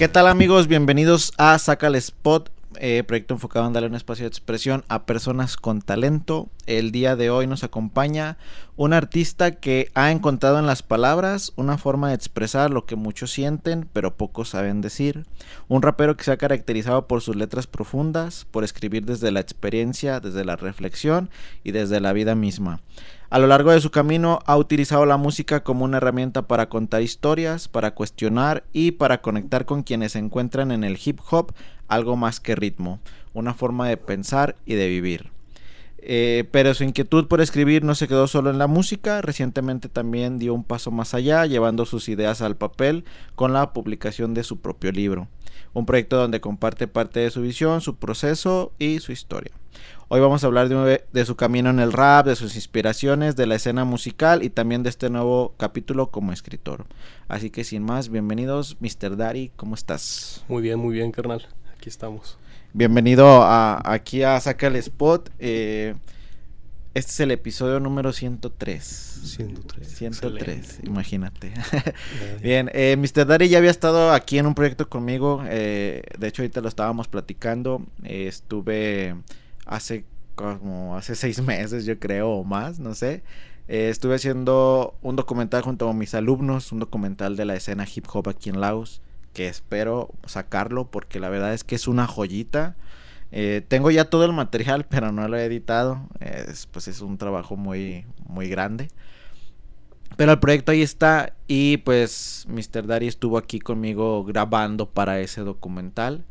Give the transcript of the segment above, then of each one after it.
¿Qué tal, amigos? Bienvenidos a Saca el Spot, proyecto enfocado en darle un espacio de expresión a personas con talento. El día de hoy nos acompaña un artista que ha encontrado en las palabras una forma de expresar lo que muchos sienten pero pocos saben decir. Un rapero que se ha caracterizado por sus letras profundas, por escribir desde la experiencia, desde la reflexión y desde la vida misma. A lo largo de su camino ha utilizado la música como una herramienta para contar historias, para cuestionar y para conectar con quienes se encuentran en el hip hop algo más que ritmo, una forma de pensar y de vivir. Pero su inquietud por escribir no se quedó solo en la música, recientemente también dio un paso más allá, llevando sus ideas al papel con la publicación de su propio libro, un proyecto donde comparte parte de su visión, su proceso y su historia. Hoy vamos a hablar de su camino en el rap, de sus inspiraciones, de la escena musical y también de este nuevo capítulo como escritor. Así que sin más, bienvenidos, Mr. Daddy, ¿cómo estás? Muy bien, carnal, aquí estamos. Bienvenido aquí a Saca el Spot. Este es el episodio número 103. 103, excelente. Imagínate. Bien, Mr. Daddy ya había estado aquí en un proyecto conmigo. De hecho, ahorita lo estábamos platicando. Estuve hace 6 meses, yo creo, o más, no sé. Estuve haciendo un documental junto a mis alumnos, un documental de la escena hip hop aquí en Laos, que espero sacarlo porque la verdad es que es una joyita. Tengo ya todo el material, pero no lo he editado. Pues es un trabajo muy, muy grande. Pero el proyecto ahí está. Y pues Mr. Daddy estuvo aquí conmigo grabando para ese documental.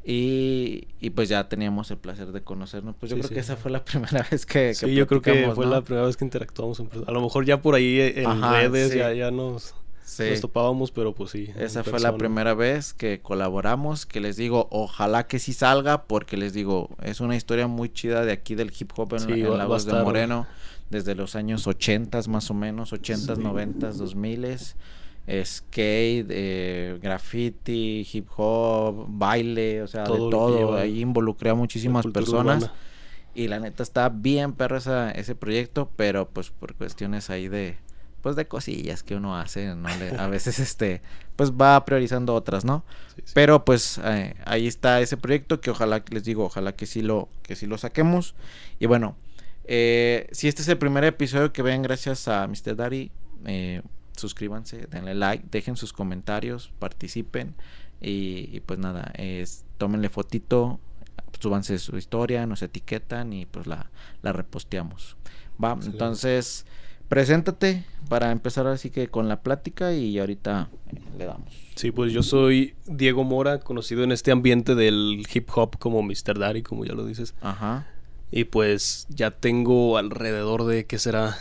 Y pues ya teníamos el placer de conocernos. Pues yo creo que esa fue la primera vez que sí, yo creo que fue, ¿no?, la primera vez que interactuamos. A lo mejor ya por ahí en redes sí. ya nos topábamos, pero pues sí. Esa fue la primera vez que colaboramos, que les digo, ojalá que sí salga, porque les digo, es una historia muy chida de aquí del hip hop en Lagos de Moreno, desde los años 80 más o menos, 80s, 90s, 2000s, skate, graffiti, hip hop, baile, o sea, todo de todo. Ahí involucré a muchísimas personas urbana. Y la neta está bien perro ese proyecto, pero pues por cuestiones ahí de cosillas que uno hace, ¿no? A veces pues va priorizando otras, ¿no? Sí. Pero pues ahí está ese proyecto que ojalá que sí lo saquemos. Y bueno, si este es el primer episodio que ven gracias a Mr. Daddy, suscríbanse, denle like, dejen sus comentarios, participen y pues nada, tómenle fotito, súbanse su historia, nos etiquetan y pues la reposteamos. Va, sí. Entonces preséntate para empezar así que con la plática y ahorita le damos. Sí, pues yo soy Diego Mora, conocido en este ambiente del hip hop como Mr. Daddy, como ya lo dices. Ajá. Y pues ya tengo alrededor de, ¿qué será?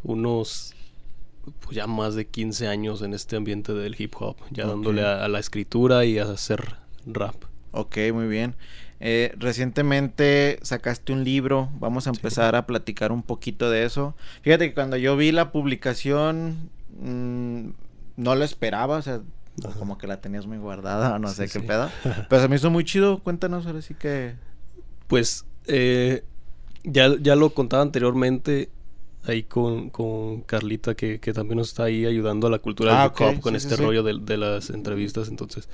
Unos, pues ya más de 15 años en este ambiente del hip hop, ya dándole a la escritura y a hacer rap. Ok, muy bien. Recientemente sacaste un libro, vamos a empezar a platicar un poquito de eso. Fíjate que cuando yo vi la publicación no lo esperaba, o sea, como que la tenías muy guardada, no sé qué pedo. Pero se me hizo muy chido, cuéntanos ahora sí que... Pues ya lo contaba anteriormente ahí con Carlita, que también nos está ahí ayudando a la cultura del hip hop con rollo de las entrevistas. Entonces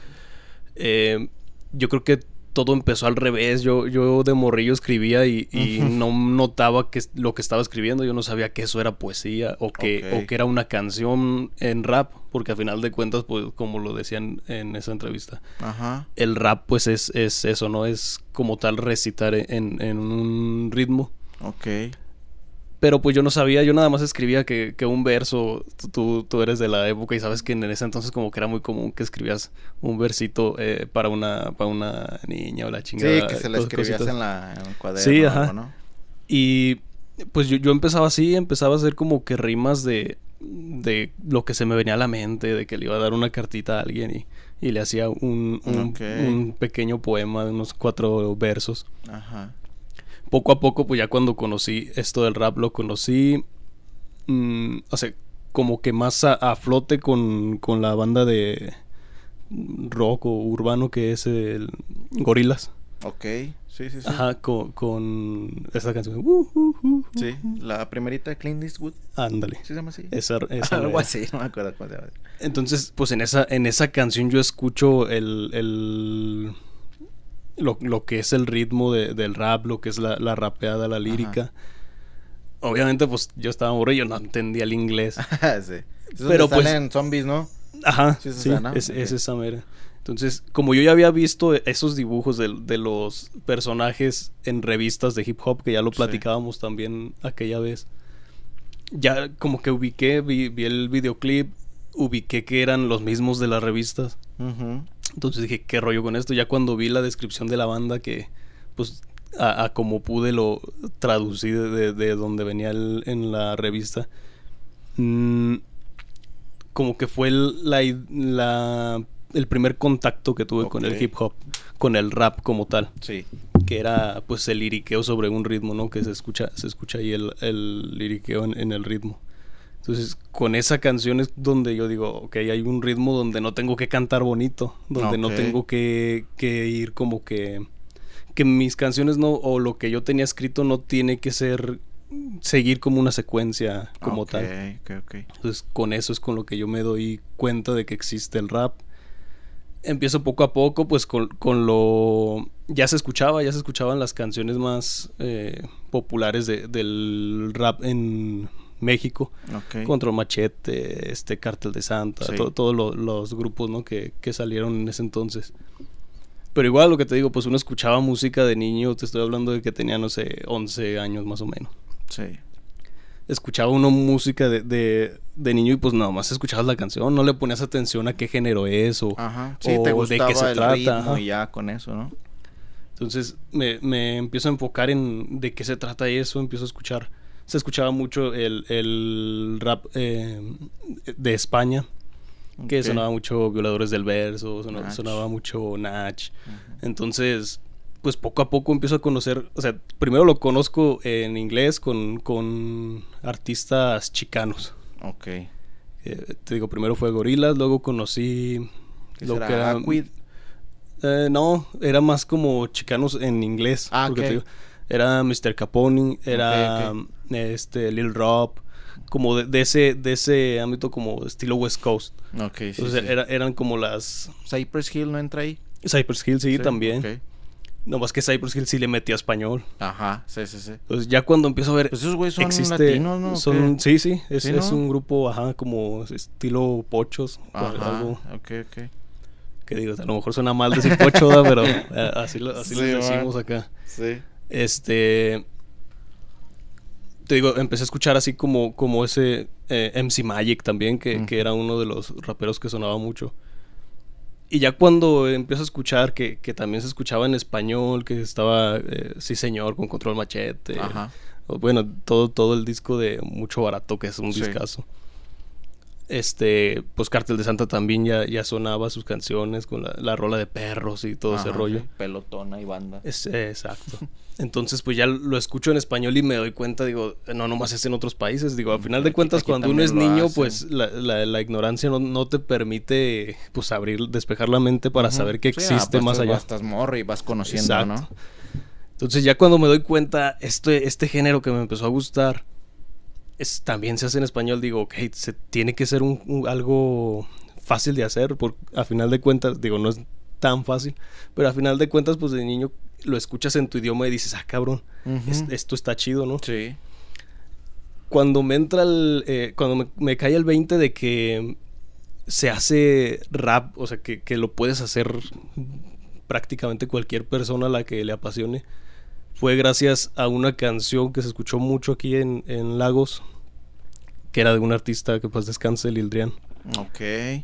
yo creo que todo empezó al revés. Yo de morrillo escribía y no notaba que lo que estaba escribiendo. Yo no sabía que eso era poesía o que era una canción en rap, porque a final de cuentas, pues como lo decían en esa entrevista, el rap pues es eso, ¿no? Es como tal recitar en un ritmo. Pero pues yo no sabía, yo nada más escribía que un verso. Tú eres de la época y sabes que en ese entonces como que era muy común que escribías un versito para una niña o la chingada. Sí, que se la escribías en el cuaderno. Sí, ajá. ¿No? Y pues yo empezaba así, empezaba a hacer como que rimas de lo que se me venía a la mente, de que le iba a dar una cartita a alguien y le hacía un pequeño poema de unos 4 versos. Ajá. Poco a poco, pues ya cuando conocí esto del rap, lo conocí, o sea, como que más a flote con la banda de rock o urbano que es el Gorillaz. Sí. Ajá, con esa canción. Sí, la primerita de Clint Eastwood. Ándale. ¿Sí se llama así? Esa Algo así, no me acuerdo cómo se llama. Entonces, pues en esa canción yo escucho lo que es el ritmo del rap, lo que es la rapeada, la lírica. Ajá. Obviamente, pues yo estaba morrillo, no entendía el inglés. Sí. Pero pues salen zombies, ¿no? Ajá, sí, es esa mera. Entonces, como yo ya había visto esos dibujos de los personajes en revistas de hip hop, que ya lo platicábamos también aquella vez, ya como que ubiqué, vi el videoclip, ubiqué que eran los mismos de las revistas. Uh-huh. Entonces dije, ¿qué rollo con esto? Ya cuando vi la descripción de la banda, que pues a como pude lo traducí de donde venía en la revista, como que fue el primer contacto que tuve con el hip hop, con el rap como tal. Sí. Que era pues el liriqueo sobre un ritmo, ¿no? Que se escucha ahí el liriqueo en el ritmo. Entonces, con esa canción es donde yo digo, ok, hay un ritmo donde no tengo que cantar bonito, donde no tengo que ir como que mis canciones no, o lo que yo tenía escrito no tiene que seguir como una secuencia como tal. Entonces, con eso es con lo que yo me doy cuenta de que existe el rap. Empiezo poco a poco, pues con lo... Ya se escuchaban las canciones más populares del rap en México. Control Machete, Cártel de Santa, todos los grupos, ¿no? que salieron en ese entonces. Pero igual lo que te digo, pues uno escuchaba música de niño, te estoy hablando de que tenía, no sé, 11 años más o menos. Sí. Escuchaba uno música de niño y pues nada más escuchabas la canción, no le ponías atención a qué género es o, sí, o te gustaba de qué se el trata. Ritmo y ya con eso, ¿no? Entonces me empiezo a enfocar en de qué se trata eso, empiezo a escuchar. Se escuchaba mucho el rap de España, que sonaba mucho Violadores del Verso, sonaba mucho Nach. Uh-huh. Entonces, pues poco a poco empiezo a conocer, o sea, primero lo conozco en inglés con artistas chicanos. Te digo, primero fue Gorillaz, luego conocí lo que era Aquid. No, era más como chicanos en inglés. Te digo, era Mr. Capone, era Lil Rob, como de ese ámbito como estilo West Coast. Entonces eran como las... Cypress Hill no entra ahí. Cypress Hill sí también. No más que Cypress Hill sí le metía español. Ajá, sí. Entonces ya cuando empiezo a ver... Pues esos güeyes son latinos, ¿no? Sí, es un grupo, como estilo pochos. Algo. Que digo, a lo mejor suena mal decir pocho, pero así lo decimos acá. Sí. Te digo, empecé a escuchar así como ese MC Magic también, que era uno de los raperos que sonaba mucho. Y ya cuando empiezo a escuchar que también se escuchaba en español, que estaba Sí Señor con Control Machete. Ajá. Bueno, todo el disco de Mucho Barato, que es un discazo. Pues Cártel de Santa también ya sonaba sus canciones con la rola de perros y todo ese rollo. Pelotona y banda. Exacto. Entonces pues ya lo escucho en español y me doy cuenta, digo, no nomás es en otros países, digo, al final de cuentas cuando uno es niño pues la ignorancia no te permite pues despejar la mente para saber que existe más allá. Estás morro y vas conociendo. Exacto. ¿No? Entonces ya cuando me doy cuenta este género que me empezó a gustar también se hace en español, digo, ok, se tiene que ser algo fácil de hacer, porque a final de cuentas, digo, no es tan fácil, pero a final de cuentas, pues de niño lo escuchas en tu idioma y dices, cabrón, esto está chido, ¿no? Sí. Cuando me entra cuando me cae el 20 de que se hace rap, o sea, que lo puedes hacer prácticamente cualquier persona a la que le apasione, fue gracias a una canción que se escuchó mucho aquí en Lagos, que era de un artista que pues descanse, Lil Drian.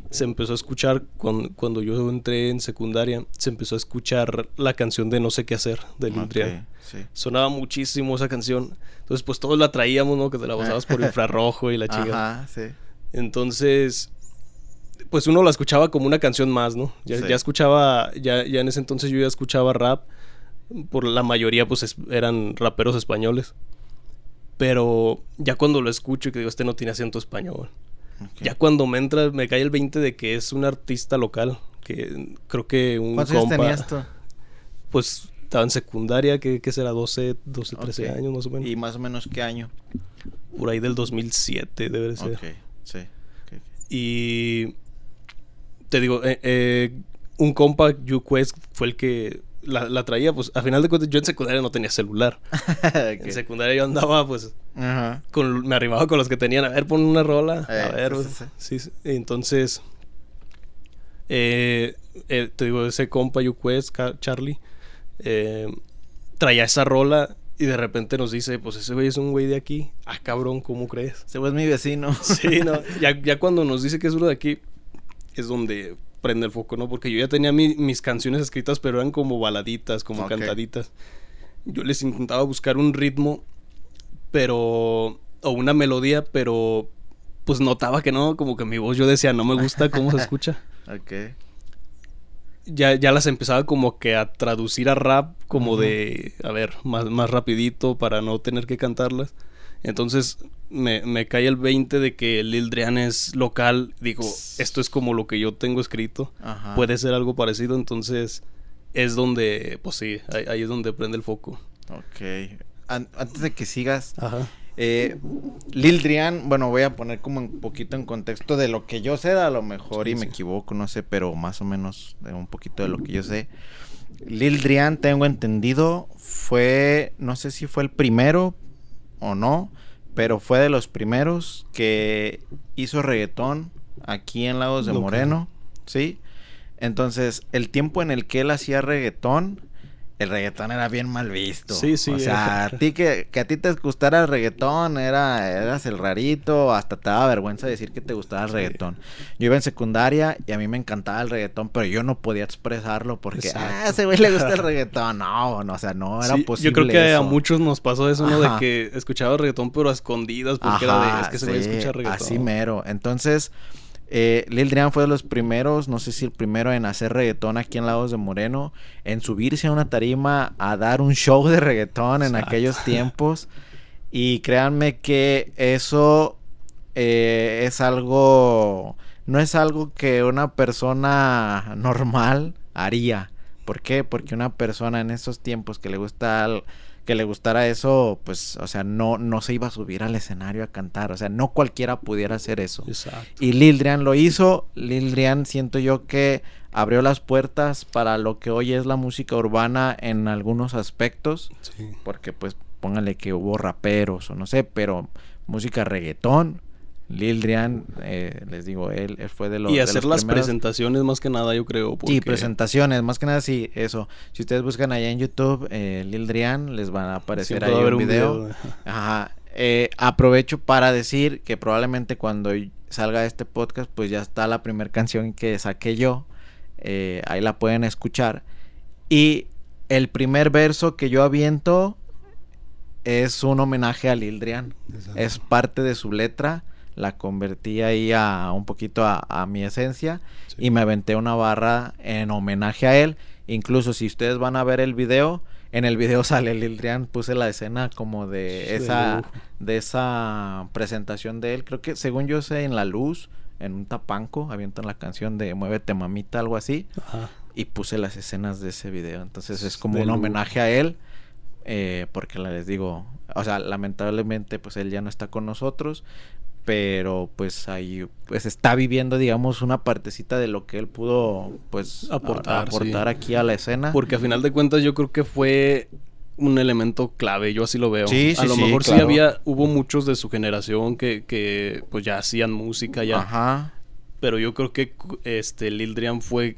Se empezó a escuchar cuando yo entré en secundaria, se empezó a escuchar la canción de No sé qué hacer de Lil Drian. Sí. Sonaba muchísimo esa canción. Entonces pues todos la traíamos, ¿no? Que te la pasabas por infrarrojo y la chica. Ajá, sí. Entonces pues uno la escuchaba como una canción más, ¿no? Ya escuchaba, ya en ese entonces yo ya escuchaba rap. Por la mayoría pues eran raperos españoles. Pero ya cuando lo escucho y que digo, no tiene acento español. Ya cuando me cae el 20 de que es un artista local, que creo que un ¿Cuántos años tenías tú? Pues estaba en secundaria, ¿qué será? 12, 13 Ok. años más o menos. ¿Y más o menos qué año? Por ahí del 2007 debe de ser. Ok, sí. Ok. Y te digo, un compa, YouQuest, fue el que la traía. Pues a final de cuentas, yo en secundaria no tenía celular. En Ok. secundaria yo andaba, pues, Ajá. me arribaba con los que tenían. A ver, pon una rola. A ver, Sí, pues, sí, sí, sí. Entonces, te digo, ese compa, YouQuest, Charlie, traía esa rola. Y de repente nos dice, pues ese güey es un güey de aquí. Ah, cabrón, ¿cómo crees? Ese güey es mi vecino. Sí, no. Ya cuando nos dice que es uno de aquí, es donde prende el foco, ¿no? Porque yo ya tenía mis canciones escritas, pero eran como baladitas, como Ok. cantaditas. Yo les intentaba buscar un ritmo, o una melodía, pero pues notaba que no, como que mi voz, yo decía, no me gusta cómo se escucha. Ok. Ya las empezaba como que a traducir a rap, como de, a ver, más rapidito para no tener que cantarlas. Entonces me cae el 20 de que Lil Drian es local. Digo, esto es como lo que yo tengo escrito. Ajá. Puede ser algo parecido, entonces es donde, pues sí, ahí es donde prende el foco. Ok. Antes de que sigas, Ajá. Lil Drian, bueno, voy a poner como un poquito en contexto de lo que yo sé, a lo mejor Sí, y me sí. equivoco, no sé, pero más o menos de un poquito de lo que yo sé. Lil Drian, tengo entendido, fue, no sé si fue el primero o no, pero fue de los primeros que hizo reggaetón aquí en Lagos de Ok. Moreno, ¿sí? Entonces, el tiempo en el que él hacía reggaetón, el reggaetón era bien mal visto. Sí, sí. O sea, a ti que a ti te gustara el reggaetón, eras el rarito, hasta te daba vergüenza decir que te gustaba el Sí. reggaetón. Yo iba en secundaria y a mí me encantaba el reggaetón, pero yo no podía expresarlo porque, Exacto. a ese güey le gusta el reggaetón. No, o sea, no era Sí, posible yo creo que eso. a muchos nos pasó eso, ¿no? Ajá. De que escuchaba reggaetón pero a escondidas porque Ajá, era de, es que se va a sí, escuchar reggaetón. así mero. Entonces, Lil Drian fue de los primeros, no sé si el primero en hacer reggaetón aquí en Lagos de Moreno, en subirse a una tarima a dar un show de reggaetón en Exacto. aquellos tiempos. Y créanme que eso es algo, no es algo que una persona normal haría. ¿Por qué? Porque una persona en esos tiempos que le gustara eso, pues, o sea, no se iba a subir al escenario a cantar. O sea, no cualquiera pudiera hacer eso. Exacto. Y Lil Drian lo hizo. Lil Drian siento yo que abrió las puertas para lo que hoy es la música urbana en algunos aspectos. Sí. Porque pues póngale que hubo raperos o no sé, pero música reggaetón. Lil Drian, les digo, él fue de los Y hacer las primeros. presentaciones más que nada, yo creo. Porque... Sí, presentaciones, más que nada sí, eso. Si ustedes buscan allá en YouTube, Lil Drian, les van a aparecer siempre ahí va a haber un video. Ajá. Aprovecho para decir que probablemente cuando salga este podcast, pues ya está la primera canción que saqué yo. Ahí la pueden escuchar. Y el primer verso que yo aviento es un homenaje a Lil Drian. Exacto. Es parte de su letra. La convertí ahí un poquito a mi esencia. Sí. Y me aventé una barra en homenaje a él. Incluso si ustedes van a ver el video, en el video sale Lil Drian. Puse la escena como de esa presentación de él. Creo que según yo sé, en La Luz, en un tapanco, avientan la canción de Muévete Mamita, algo así. Ajá. Y puse las escenas de ese video. Entonces es como De un lujo. homenaje a él. Porque les digo, o sea, lamentablemente pues él ya no está con nosotros. Pero pues ahí pues está viviendo, digamos, una partecita de lo que él pudo pues aportar sí. aquí a la escena. Porque a final de cuentas yo creo que fue un elemento clave, yo así lo veo. Sí, a lo sí, mejor claro. sí hubo muchos de su generación que pues ya hacían música ya. Ajá. Pero yo creo que Lil Drian fue,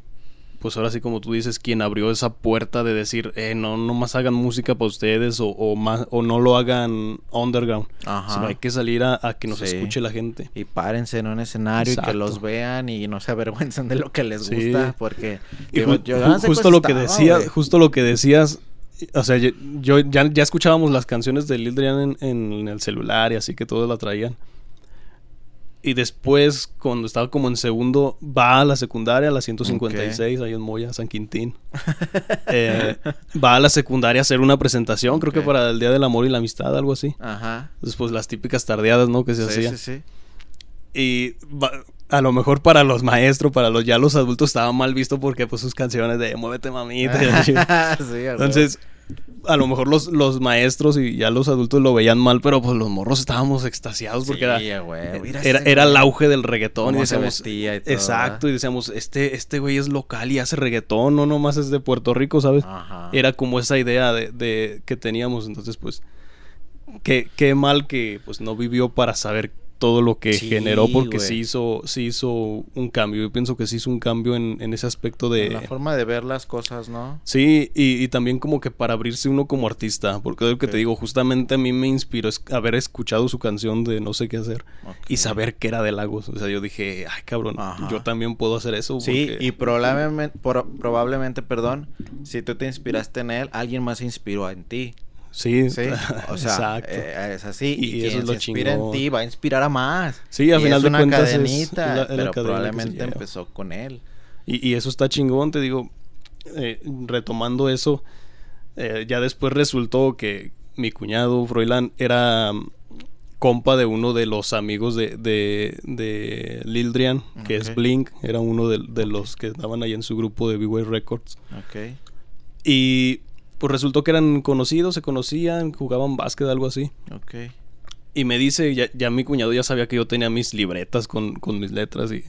pues ahora sí como tú dices, quien abrió esa puerta de decir, no más hagan música para ustedes o no lo hagan underground. Ajá. Sino hay que salir a que nos Sí. escuche la gente. Y párense en un escenario y que Exacto. los vean y no se avergüencen de lo que les Sí. gusta, porque Y digo, yo no sé justo cómo lo que estaba, decías, güey. justo lo que decías, o sea, yo ya escuchábamos las canciones de Lil Drian en el celular y así que todos la traían. Y después, cuando estaba como en segundo, va a la secundaria, a la 156, ahí en Moya, San Quintín. Va a la secundaria a hacer una presentación, creo que Ok. para el Día del Amor y la Amistad, algo así. Ajá. Entonces, pues las típicas tardeadas, ¿no? Que se Sí, hacían. sí, sí. Y a lo mejor para los maestros, para ya los adultos estaba mal visto porque pues sus canciones de muévete mamita. Sí, entonces, a lo mejor los maestros y ya los adultos lo veían mal, pero pues los morros estábamos extasiados porque era el auge del reggaetón. Y decíamos, y todo, exacto, y decíamos, este güey es local y hace reggaetón, no nomás es de Puerto Rico, ¿sabes? Ajá. Era como esa idea de que teníamos. Entonces, pues, qué mal que pues no vivió para saber todo lo que generó, porque sí hizo un cambio. Yo pienso que sí hizo un cambio en ese aspecto de... la forma de ver las cosas, ¿no? Sí, y también como que para abrirse uno como artista, porque es lo que te digo, justamente a mí me inspiró haber escuchado su canción de No sé qué hacer y saber que era de Lagos. O sea, yo dije, ay cabrón, yo también puedo hacer eso. Sí, porque... y probablemente, perdón, si tú te inspiraste en él, alguien más se inspiró en ti. Sí, o sea, exacto. Es así. Y eso es lo chingón. Inspira en ti, va a inspirar a más. Sí, al final de cuentas cadenita, pero probablemente empezó con él. Y eso está chingón, te digo. Retomando eso, ya después resultó que mi cuñado, Froilán, era compa de uno de los amigos de Lil Drian, que es Blink. Era uno de los que estaban ahí en su grupo de B-Way Records. Ok. Y... pues resultó que eran conocidos, se conocían, jugaban básquet, algo así. Ok. Y me dice, ya mi cuñado ya sabía que yo tenía mis libretas con mis letras y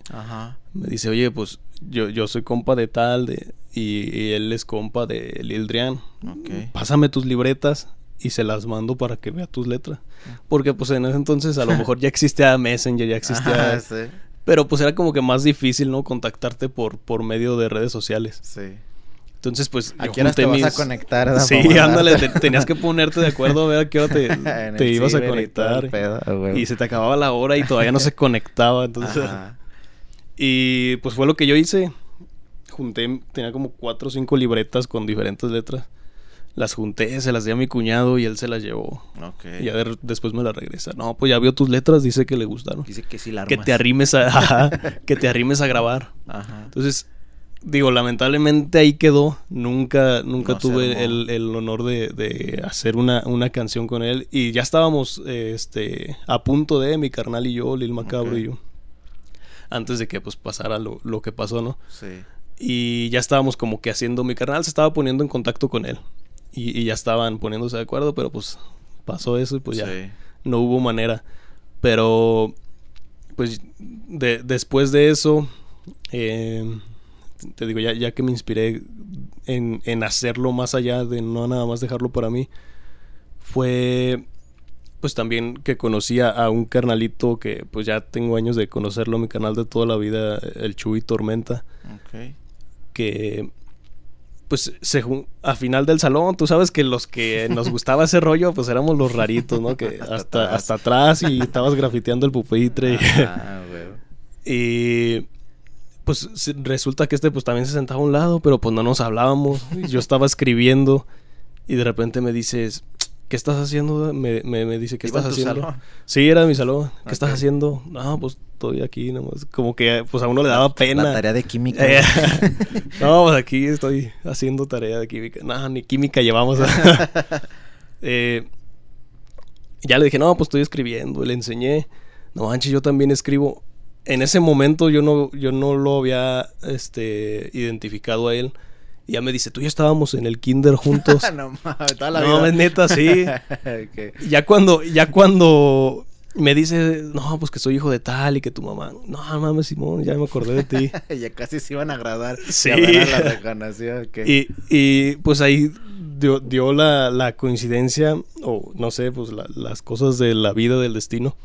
me dice, oye, pues yo soy compa de tal, y él es compa de Lil Drian. Okay. Pásame tus libretas y se las mando para que vea tus letras. Porque pues en ese entonces a lo mejor ya existía Messenger, ya existía... sí. Pero pues era como que más difícil, ¿no? Contactarte por medio de redes sociales. Sí. Entonces, pues... ¿A qué hora te vas a conectar? Sí, ándale, tenías que ponerte de acuerdo a ver a qué hora te ibas a conectar. Y se te acababa la hora y todavía no se conectaba. Entonces, y pues fue lo que yo hice. Tenía como 4 o 5 libretas con diferentes letras. Las junté, se las di a mi cuñado y él se las llevó. Okay. Y después me las regresa. No, pues ya vio tus letras, dice que le gustaron. Dice que sí la armas. Que te arrimes a grabar. Ajá. Entonces... digo, lamentablemente ahí quedó. Nunca tuve el honor de hacer una canción con él. Y ya estábamos a punto de, mi carnal y yo, Lil Macabro y yo, antes de que pues pasara lo que pasó, ¿no? Sí. Y ya estábamos como que haciendo, mi carnal se estaba poniendo en contacto con él. Y ya estaban poniéndose de acuerdo, pero pues pasó eso y pues ya no hubo manera. Pero pues después de eso... te digo, ya que me inspiré en hacerlo más allá de no nada más dejarlo para mí, fue pues también que conocía a un carnalito que pues ya tengo años de conocerlo, mi canal de toda la vida, el Chuy Tormenta. Okay. Que pues a final del salón, tú sabes que los que nos gustaba ese rollo pues éramos los raritos, ¿no? Que hasta atrás y estabas grafiteando el pupitre. Y pues resulta que pues también se sentaba a un lado, pero pues no nos hablábamos. Yo estaba escribiendo y de repente me dices, ¿qué estás haciendo? Me dice, ¿qué estás haciendo? ¿Salón? Sí, era mi salón. ¿Qué estás haciendo? No, pues estoy aquí nomás. Como que pues a uno le daba pena. La tarea de química. No, pues aquí estoy haciendo tarea de química. No, ni química llevamos. Ya le dije, no, pues estoy escribiendo. Le enseñé. No manches, yo también escribo. En ese momento yo no lo había identificado a él. Y ya me dice, tú y yo estábamos en el kinder juntos. No mames, toda la vida. No, neta, sí. Okay. Ya cuando me dice, no, pues que soy hijo de tal y que tu mamá... No, mames, Simón, ya me acordé de ti. Ya casi se iban a agradar. Sí. Ya la reconoció. Okay. Y pues ahí dio la coincidencia, o no sé, pues las cosas de la vida, del destino.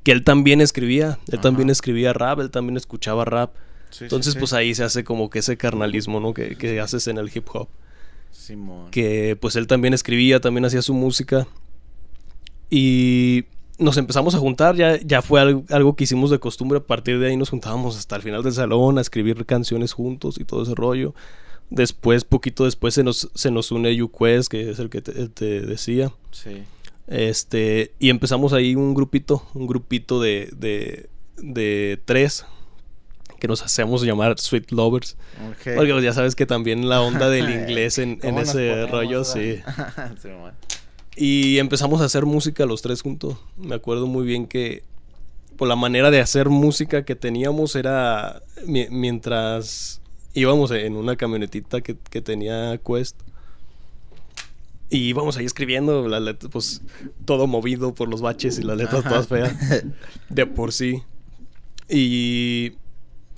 Que él también escribía. Él también escribía rap, él también escuchaba rap. Sí, entonces, pues ahí se hace como que ese carnalismo, ¿no? Que haces en el hip hop. Simón. Que pues él también escribía, también hacía su música. Y nos empezamos a juntar, ya fue algo que hicimos de costumbre. A partir de ahí nos juntábamos hasta el final del salón a escribir canciones juntos y todo ese rollo. Después, poquito después, se nos une YouQuest, que es el que te decía. Sí. Y empezamos ahí un grupito de 3 que nos hacemos llamar Sweet Lovers. Okay. Porque pues ya sabes que también la onda del inglés en ese rollo, sí. Sí, y empezamos a hacer música los 3 juntos. Me acuerdo muy bien que pues la manera de hacer música que teníamos era mientras íbamos en una camionetita que tenía Quest. Y íbamos ahí escribiendo las letras, pues todo movido por los baches y las letras todas feas de por sí. Y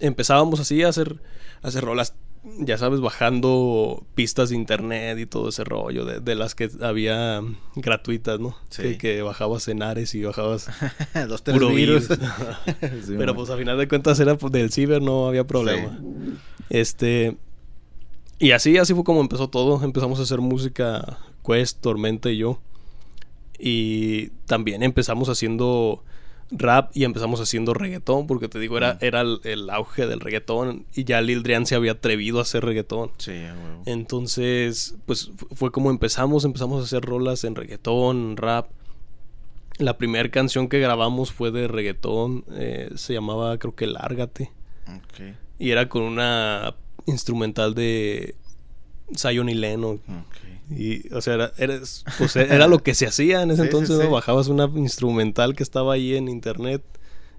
empezábamos así a hacer rolas, ya sabes, bajando pistas de internet y todo ese rollo de las que había gratuitas, ¿no? Sí. Que bajabas en Ares y bajabas 2-3 virus. Sí, pero pues a final de cuentas era del ciber, no había problema. Sí. Y así fue como empezó todo. Empezamos a hacer música, Quest, Tormenta y yo. Y también empezamos haciendo rap y empezamos haciendo reggaetón, porque te digo, era el auge del reggaetón y ya Lil Drian se había atrevido a hacer reggaetón. Sí, bueno. Entonces, pues fue como empezamos a hacer rolas en reggaetón, rap. La primera canción que grabamos fue de reggaetón, se llamaba, creo que Lárgate. Okay. Y era con una instrumental de Zion y Lennox. Okay. Y, o sea, era lo que se hacía en ese entonces, ¿no? Sí. Bajabas una instrumental que estaba ahí en internet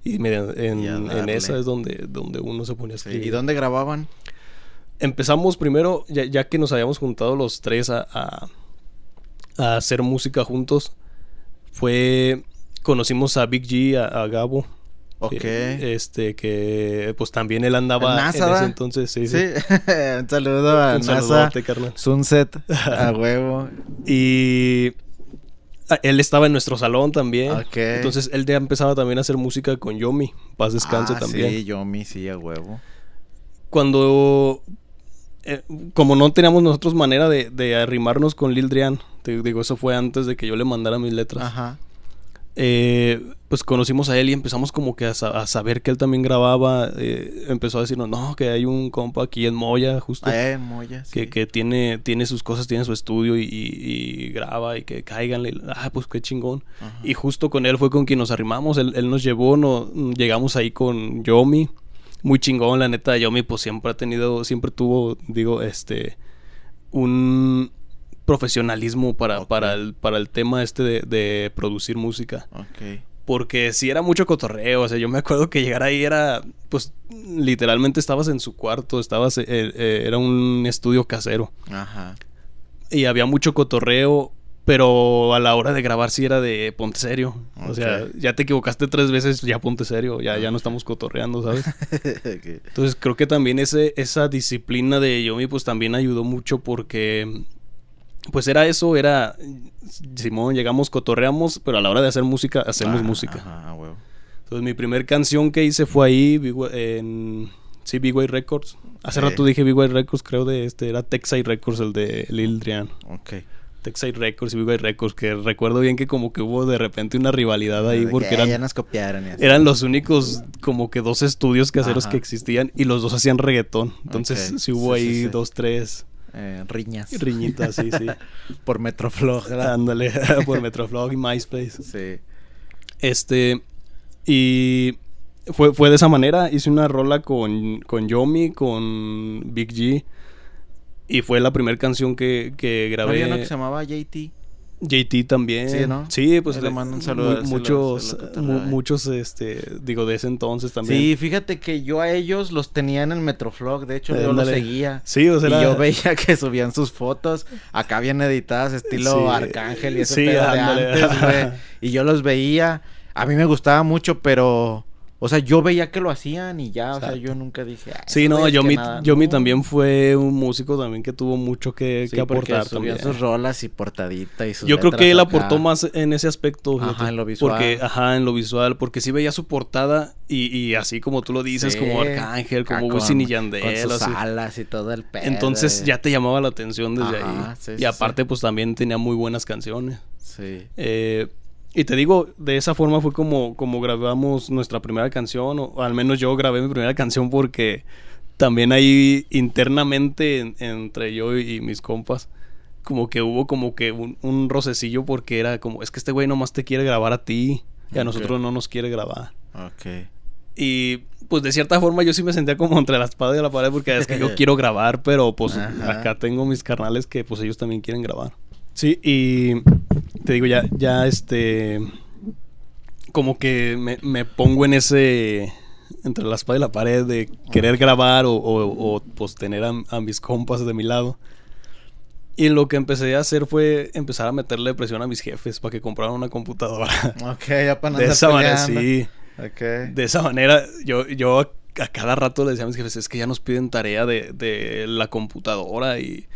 y en esa es donde uno se ponía a escribir. ¿Y dónde grababan? Empezamos primero, ya que nos habíamos juntado los tres a hacer música juntos, conocimos a Big G, a Gabo. Ok. Que pues también él andaba NASA, en ese entonces. Sí. Un saludo a NASA. Saludote, carnal. Sunset, a huevo. Y él estaba en nuestro salón también. Okay. Entonces él ya empezaba también a hacer música con Yomi. Paz descanse también. Sí, Yomi, sí, a huevo. Cuando como no teníamos nosotros manera de arrimarnos con Lil Drian, te digo, eso fue antes de que yo le mandara mis letras. Ajá. Pues conocimos a él y empezamos como que a saber que él también grababa. Empezó a decirnos, no, que hay un compa aquí en Moya, justo. En Moya, sí. Que tiene sus cosas, tiene su estudio y graba y que cáiganle. Pues qué chingón. Ajá. Y justo con él fue con quien nos arrimamos. Él nos llevó, llegamos ahí con Yomi. Muy chingón, la neta. Yomi pues siempre tuvo, digo, un profesionalismo para el tema de producir música. Okay. Porque sí era mucho cotorreo. O sea, yo me acuerdo que llegar ahí era, pues, literalmente estabas en su cuarto, era un estudio casero. Ajá. Y había mucho cotorreo, pero a la hora de grabar sí era de ponte serio. Okay. O sea, ya te equivocaste 3 veces, ya ponte serio, ya no estamos cotorreando, ¿sabes? Okay. Entonces creo que también esa disciplina de Yomi pues también ayudó mucho porque pues era Simón, llegamos, cotorreamos, pero a la hora de hacer música, hacemos música. Ajá, huevo. Entonces mi primer canción que hice fue ahí, en Big Way Records. Hace rato dije Big Way Records, creo era Texai Records, el de Lil Drian. Ok. Texai Records y Big Way Records, que recuerdo bien que como que hubo de repente una rivalidad ahí, porque ya nos copiaron. Eran los únicos como que 2 estudios caseros que existían y los 2 hacían reggaetón. Entonces sí hubo ahí 2, 3... riñitas, sí. Por Metroflog, ¿verdad? Ándale, por Metroflog y MySpace. Sí. Y fue de esa manera. Hice una rola con Yomi, con Big G. Y fue la primera canción que grabé. ¿Había uno que se llamaba JT? JT también. Sí, ¿no? Sí, pues le mando un saludo. Muchos, digo, de ese entonces también. Sí, fíjate que yo a ellos los tenía en el Metroflog. De hecho, yo los seguía. Sí, o sea. Y yo veía que subían sus fotos acá bien editadas, estilo Arcángel y ese pedo de antes, güey. Y yo los veía. A mí me gustaba mucho, pero... O sea, yo veía que lo hacían y ya, o sea, yo nunca dije... Sí, no, Yomi también fue un músico también que tuvo mucho que aportar también. Sus rolas y portadita y sus Yo creo que él aportó más en ese aspecto. Ajá, en lo visual. En lo visual, porque sí veía su portada y así como tú lo dices, como Arcángel, como Wisin y Yandel. Con sus alas y todo el pedo. Entonces ya te llamaba la atención desde ahí. Sí, y aparte pues también tenía muy buenas canciones. Sí. Y te digo, de esa forma fue como grabamos nuestra primera canción, o al menos yo grabé mi primera canción porque también ahí internamente entre yo y mis compas como que hubo como que un rocecillo porque era como, es que este güey nomás te quiere grabar a ti y a nosotros no nos quiere grabar. Ok. Y pues de cierta forma yo sí me sentía como entre la espada y la pared porque es que yo quiero grabar, pero pues acá tengo mis carnales que pues ellos también quieren grabar. Sí, y te digo, ya como que me pongo en ese... entre la espada y la pared de querer grabar o pues tener a mis compas de mi lado. Y lo que empecé a hacer fue empezar a meterle presión a mis jefes para que compraran una computadora. Ok, ya para no de andar esa manera, peleando. sí. Okay. De esa manera, yo a cada rato le decía a mis jefes, es que ya nos piden tarea de la computadora y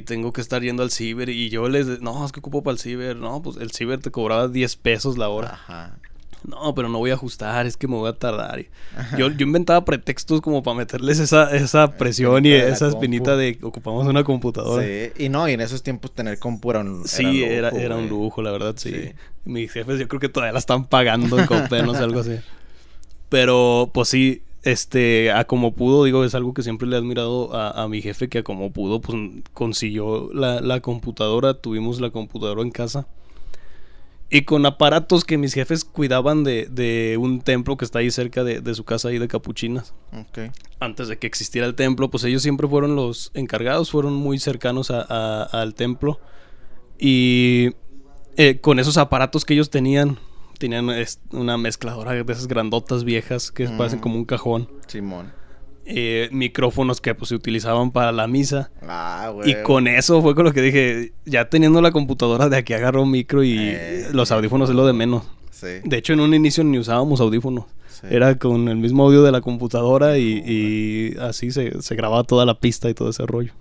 tengo que estar yendo al ciber. Y yo no, es que ocupo para el ciber. No, pues el ciber te cobraba 10 pesos la hora. Ajá. No, pero no voy a ajustar, es que me voy a tardar. Yo inventaba pretextos como para meterles esa presión y esa espinita de que ocupamos una computadora. Sí, y en esos tiempos tener compu era un sí, lujo, era un lujo, la verdad, sí. Mis jefes yo creo que todavía la están pagando en Coppel, no sé, algo así. Pero, pues sí, a como pudo, digo, es algo que siempre le he admirado a mi jefe, que a como pudo, pues consiguió la computadora, tuvimos la computadora en casa. Y con aparatos que mis jefes cuidaban de un templo que está ahí cerca de su casa ahí de Capuchinas. Okay. Antes de que existiera el templo, pues ellos siempre fueron los encargados, fueron muy cercanos al templo. Y con esos aparatos que ellos tenían una mezcladora de esas grandotas viejas que parecen como un cajón. Simón. Micrófonos que pues se utilizaban para la misa. Güey. Y con eso fue con lo que dije, ya teniendo la computadora, de aquí agarro un micro y los audífonos es lo de menos. Sí. De hecho, en un inicio ni usábamos audífonos. Sí. Era con el mismo audio de la computadora y así se grababa toda la pista y todo ese rollo.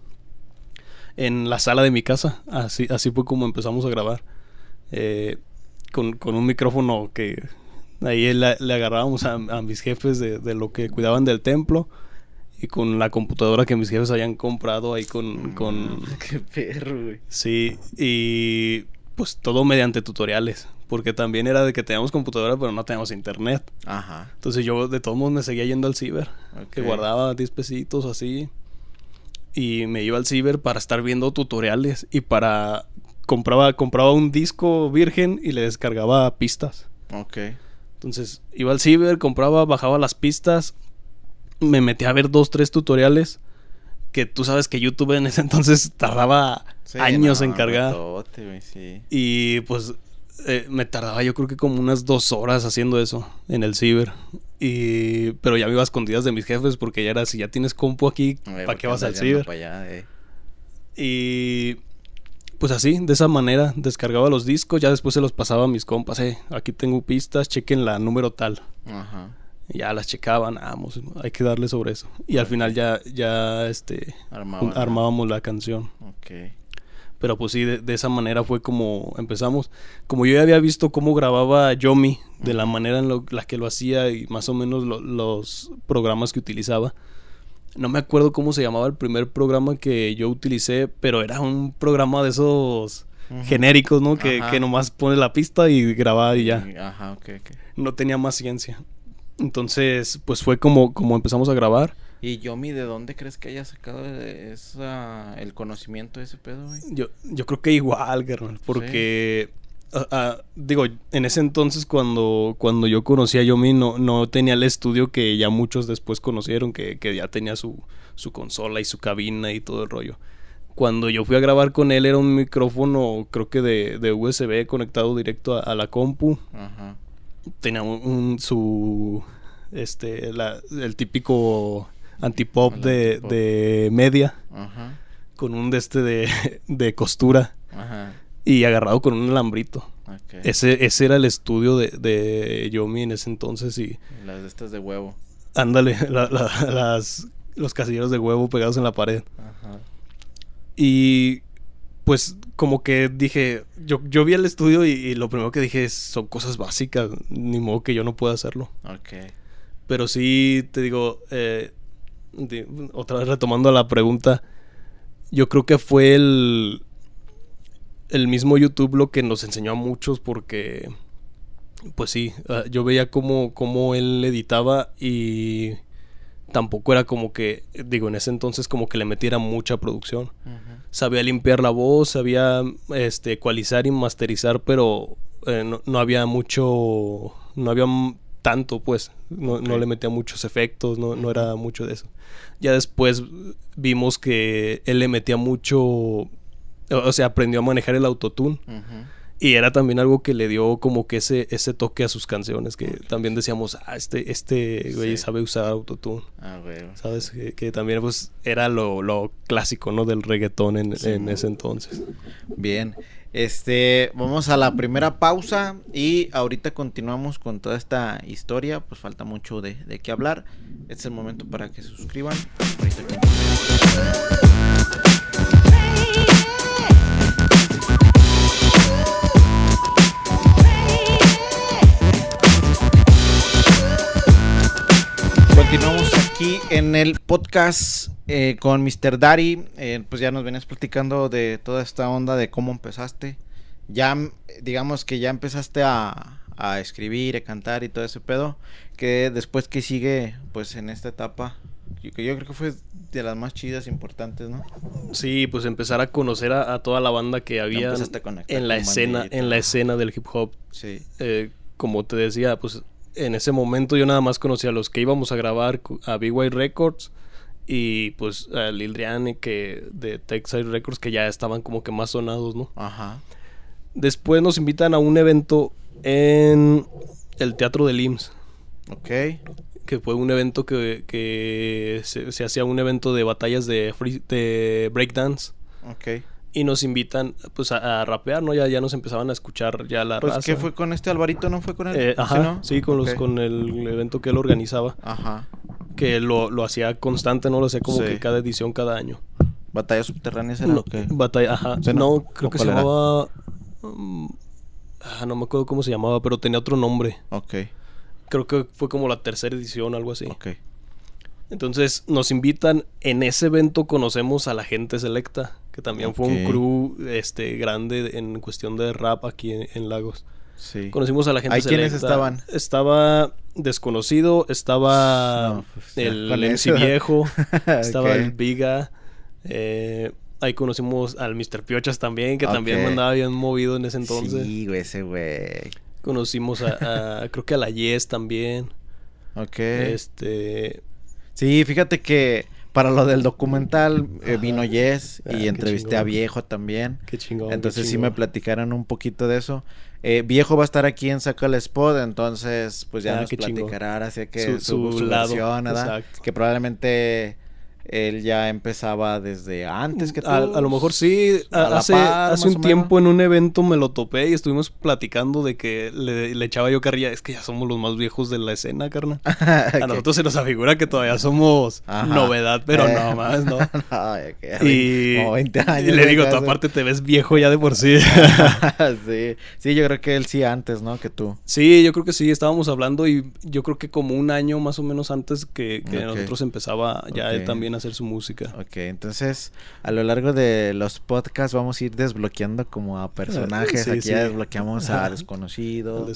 En la sala de mi casa, así fue como empezamos a grabar. Con un micrófono que ahí le agarrábamos a mis jefes de lo que cuidaban del templo. Y con la computadora que mis jefes habían comprado ahí con... Qué perro, güey. Sí, y pues todo mediante tutoriales. Porque también era de que teníamos computadora pero no teníamos internet. Ajá. Entonces yo de todos modos me seguía yendo al ciber. Okay. Que guardaba 10 pesitos así. Y me iba al ciber para estar viendo tutoriales. Y compraba un disco virgen y le descargaba pistas. Ok. Entonces iba al ciber, bajaba las pistas... Me metí a ver 2-3 tutoriales. Que tú sabes que YouTube en ese entonces tardaba años en cargar. Sí. Y pues me tardaba yo creo que como unas 2 horas haciendo eso en el ciber. Pero ya me iba a escondidas de mis jefes porque ya era, si ya tienes compu aquí, ¿para qué vas al ciber? Y pues así, de esa manera, descargaba los discos. Ya después se los pasaba a mis compas. Aquí tengo pistas, chequen la número tal. Ajá. Ya las checaban, hay que darle sobre eso. Y al final ya armábamos la canción. Okay. Pero pues sí, de esa manera fue como empezamos. Como yo ya había visto cómo grababa Yomi, de la manera en la que lo hacía y más o menos los programas que utilizaba. No me acuerdo cómo se llamaba el primer programa que yo utilicé, pero era un programa de esos genéricos, ¿no? Que nomás pone la pista y graba y ya. Ajá, ok. No tenía más ciencia. Entonces, pues fue como empezamos a grabar. ¿Y Yomi de dónde crees que haya sacado el conocimiento de ese pedo, güey? Yo creo que igual, carnal, porque digo, en ese entonces cuando yo conocí a Yomi no tenía el estudio que ya muchos después conocieron, que ya tenía su consola y su cabina y todo el rollo. Cuando yo fui a grabar con él era un micrófono, creo que de USB conectado directo a la compu. Ajá. Tenía el típico antipop de media. Ajá. Con un de costura. Ajá. Y agarrado con un alambrito. Okay. Ese era el estudio de Yomi en ese entonces. Y las de estas de huevo. Ándale, los casilleros de huevo pegados en la pared. Ajá. Y pues como que dije, yo vi el estudio y lo primero que dije son cosas básicas, ni modo que yo no pueda hacerlo. Okay. Pero sí, te digo, otra vez retomando la pregunta, yo creo que fue el mismo YouTube lo que nos enseñó a muchos porque, pues sí, yo veía cómo él editaba y tampoco era como que, digo, en ese entonces como que le metiera mucha producción. Uh-huh. Sabía limpiar la voz, sabía ecualizar y masterizar, pero no había mucho, no había tanto, pues, no le metía muchos efectos, no era mucho de eso. Ya después vimos que él le metía mucho, o sea, aprendió a manejar el autotune. Uh-huh. Y era también algo que le dio como que ese toque a sus canciones, que también decíamos, este güey sabe usar autotune. Güey. ¿Sabes? Que también pues era lo clásico, ¿no? Del reggaetón en ese entonces. Bien. Vamos a la primera pausa y ahorita continuamos con toda esta historia. Pues falta mucho de qué hablar. Este es el momento para que se suscriban. Ahorita continuamos. Continuamos aquí en el podcast con Mr. Daddy. Pues ya nos venías platicando de toda esta onda de cómo empezaste. Ya, digamos que ya empezaste a escribir, a cantar y todo ese pedo. Que después que sigue, pues en esta etapa, yo creo que fue de las más chidas, importantes, ¿no? Sí, pues empezar a conocer a toda la banda que había en la escena del hip hop. Sí. Como te decía, pues en ese momento yo nada más conocía a los que íbamos a grabar, a Big White Records y pues a Lil Driane de Texas Records, que ya estaban como que más sonados, ¿no? Ajá. Después nos invitan a un evento en el Teatro del IMSS. Ok. Que fue un evento que se hacía un evento de batallas de breakdance. Ok. Y nos invitan pues a rapear, ¿no? Ya nos empezaban a escuchar ya la raza. Pues ¿qué fue con Alvarito? ¿No fue con él? Ajá, sí, con el evento que él organizaba. Ajá. Que lo hacía constante, ¿no? Lo hacía como que cada edición, cada año. ¿Batallas subterráneas era no, o qué? Ajá. ¿Sí, no, creo que se llamaba... no me acuerdo cómo se llamaba, pero tenía otro nombre. Ok. Creo que fue como la tercera edición, algo así. Ok. Entonces nos invitan, en ese evento conocemos a La Gente Selecta, que también fue un crew grande en cuestión de rap aquí en Lagos. Sí. Conocimos a La Gente Selecta. ¿Quiénes estaban? Estaba Desconocido, estaba el MC Viejo, estaba el Viga, ahí conocimos al Mr. Piochas también, que también andaba bien movido en ese entonces. Sí, güey, ese güey. Conocimos creo que a la Yes también. Ok. Sí, fíjate que para lo del documental vino Yes y entrevisté a Viejo también. Qué chingón. Entonces sí me platicaron un poquito de eso. Viejo va a estar aquí en Saca el Spot, entonces pues ya nos platicará ahora sí que su versión, ¿verdad? Exacto. Que probablemente él ya empezaba desde antes que tú. A lo mejor sí. Hace un tiempo en un evento me lo topé y estuvimos platicando de que le echaba yo carrilla. Es que ya somos los más viejos de la escena, carnal. A nosotros se nos afigura que todavía somos novedad, pero no más, ¿no? Y como 20 años. Y le digo, tú aparte te ves viejo ya de por sí. Sí, yo creo que él sí antes, ¿no? Que tú. Sí, yo creo que sí. Estábamos hablando y yo creo que como un año más o menos antes que nosotros empezaba ya él también a hacer su música. Ok, entonces a lo largo de los podcasts vamos a ir desbloqueando como a personajes. Aquí ya desbloqueamos a Desconocido,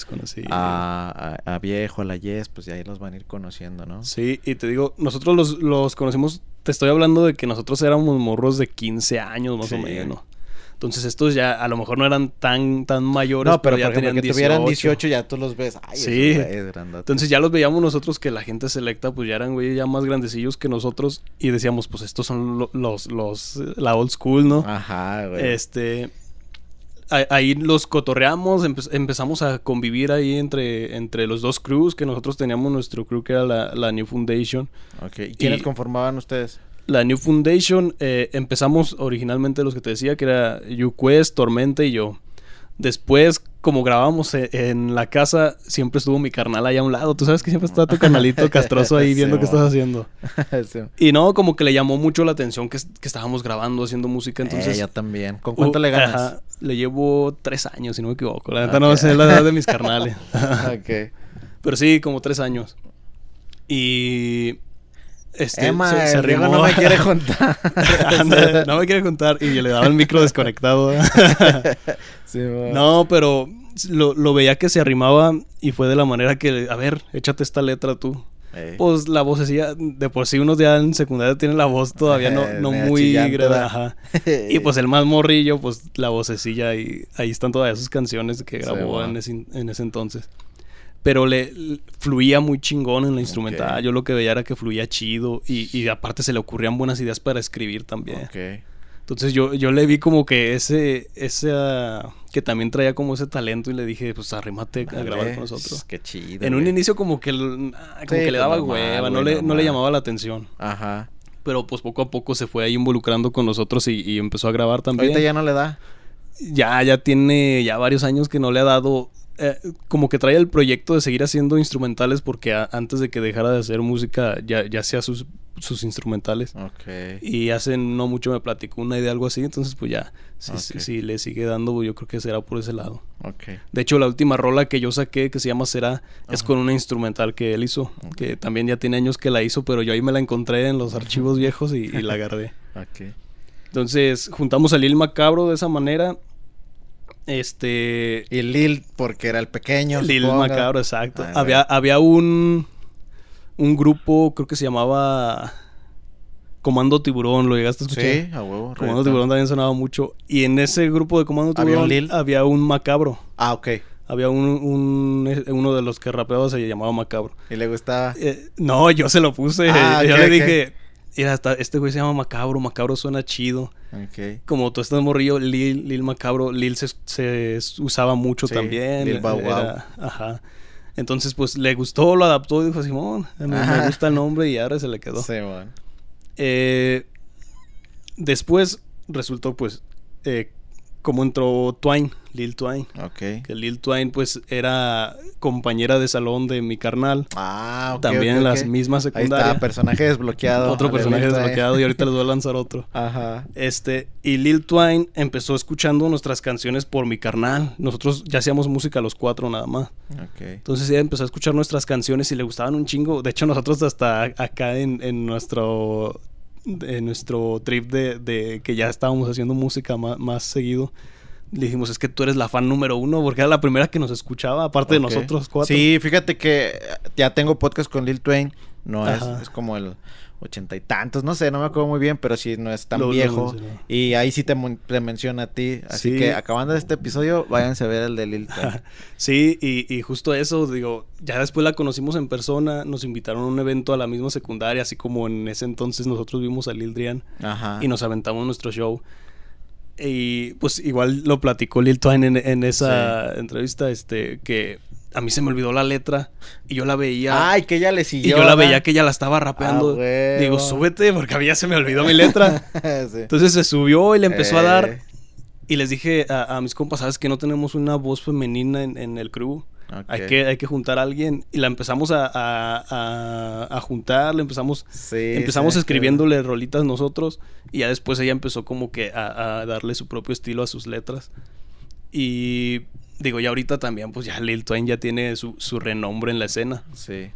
a Viejo, a la Yes, pues ya ahí los van a ir conociendo, ¿no? Sí, y te digo, nosotros los conocimos, te estoy hablando de que nosotros éramos morros de 15 años más o menos, ¿no? Entonces estos ya a lo mejor no eran tan mayores, no, pero ya por ejemplo, que tuvieran 18 ya tú los ves. Ay, sí, entonces ya los veíamos nosotros que La Gente Selecta pues ya eran güey ya más grandecillos que nosotros y decíamos pues estos son la old school, ¿no? Ajá, güey. Ahí los cotorreamos, empezamos a convivir ahí entre los dos crews, que nosotros teníamos nuestro crew que era la New Foundation. Ok, ¿y quiénes conformaban ustedes? La New Foundation, empezamos originalmente los que te decía, que era YouQuest, Tormenta y yo. Después, como grabábamos en la casa, siempre estuvo mi carnal allá a un lado. Tú sabes que siempre está tu carnalito castroso ahí viendo qué estás haciendo. Sí. Y no, como que le llamó mucho la atención que estábamos grabando, haciendo música. Entonces, yo también. ¿Con cuánto le ganas? Le llevo 3 años, si no me equivoco. La neta no sé la edad de mis carnales. Pero sí, como 3 años. Y... Emma, se arrimó. No me quiere juntar. No me quiere juntar. Y le daba el micro desconectado. Sí, bueno. No, pero lo veía que se arrimaba y fue de la manera que, a ver, échate esta letra tú. Pues la vocecilla, de por sí unos ya en secundaria tienen la voz todavía no muy grave. Y pues el más morrillo, pues la vocecilla y ahí están todas esas canciones que grabó en ese entonces. Pero le fluía muy chingón en la instrumental. Yo lo que veía era que fluía chido y aparte se le ocurrían buenas ideas para escribir también. Entonces yo le vi como que ese que también traía como ese talento y le dije, pues arrímate a grabar con nosotros. Qué chido. En un inicio como que le daba hueva, no le llamaba la atención. Ajá. Pero pues poco a poco se fue ahí involucrando con nosotros y empezó a grabar también. ¿Ahorita ya no le da? Ya tiene varios años que no le ha dado... como que trae el proyecto de seguir haciendo instrumentales porque antes de que dejara de hacer música ya hacía sus instrumentales. Okay. Y hace no mucho me platicó una idea, algo así. Entonces pues ya, si le sigue dando, yo creo que será por ese lado. Okay. De hecho, la última rola que yo saqué, que se llama Será, es con una instrumental que él hizo. Que también ya tiene años que la hizo, pero yo ahí me la encontré en los archivos viejos y la agarré. Okay. Entonces juntamos a Lil Macabro de esa manera. Y Lil porque era el pequeño. Lil Macabro, exacto. Había un grupo, creo que se llamaba Comando Tiburón, ¿lo llegaste a escuchar? Sí, a huevo. Comando Tiburón también sonaba mucho. Y en ese grupo de Comando Tiburón había un Macabro. Ah, ok. Había uno de los que rapeaba, se llamaba Macabro. ¿Y le gustaba? No, yo se lo puse. Yo le dije, mira, este güey se llama Macabro suena chido. Okay. Como tú estás morrillo, Lil Macabro, Lil se usaba mucho también. Lil Bow Wow. Ajá. Entonces, pues, le gustó, lo adaptó y dijo, Simón, me gusta el nombre y ahora se le quedó. Sí, man. Después resultó, pues, como entró Lil Twine. Ok. Que Lil Twine, pues, era compañera de salón de mi carnal. Ah, ok. También en las mismas secundarias. Ahí está, personaje desbloqueado. Otro personaje desbloqueado y ahorita les voy a lanzar otro. Ajá. Y Lil Twine empezó escuchando nuestras canciones por mi carnal. Nosotros ya hacíamos música los 4 nada más. Ok. Entonces ella empezó a escuchar nuestras canciones y le gustaban un chingo. De hecho, nosotros hasta acá en nuestro trip de que ya estábamos haciendo música más seguido, le dijimos, es que tú eres la fan número 1, porque era la primera que nos escuchaba, aparte de nosotros 4. Sí, fíjate que ya tengo podcast con Lil Twine. No es como el 80 y tantos, no sé, no me acuerdo muy bien, pero sí no es tan viejo. Y ahí sí te menciona a ti. Así que acabando este episodio, váyanse a ver el de Lil Twine. Sí, y justo eso, digo, ya después la conocimos en persona, nos invitaron a un evento a la misma secundaria, así como en ese entonces nosotros vimos a Lil Drian. Ajá. Y nos aventamos nuestro show. Y pues igual lo platicó Lil Twine en esa entrevista, que a mí se me olvidó la letra y yo la veía. Ay, que ella le siguió. Y yo la veía que ella la estaba rapeando. Digo, súbete porque a mí ya se me olvidó mi letra. Sí. Entonces se subió y le empezó a dar. Y les dije a mis compas, ¿sabes que no tenemos una voz femenina en el crew? Okay. Hay que juntar a alguien. Y la empezamos a juntar, empezamos escribiéndole rolitas nosotros. Y ya después ella empezó como que a darle su propio estilo a sus letras. Y digo, ya ahorita también, pues ya Lil Twine ya tiene su renombre en la escena. Sí.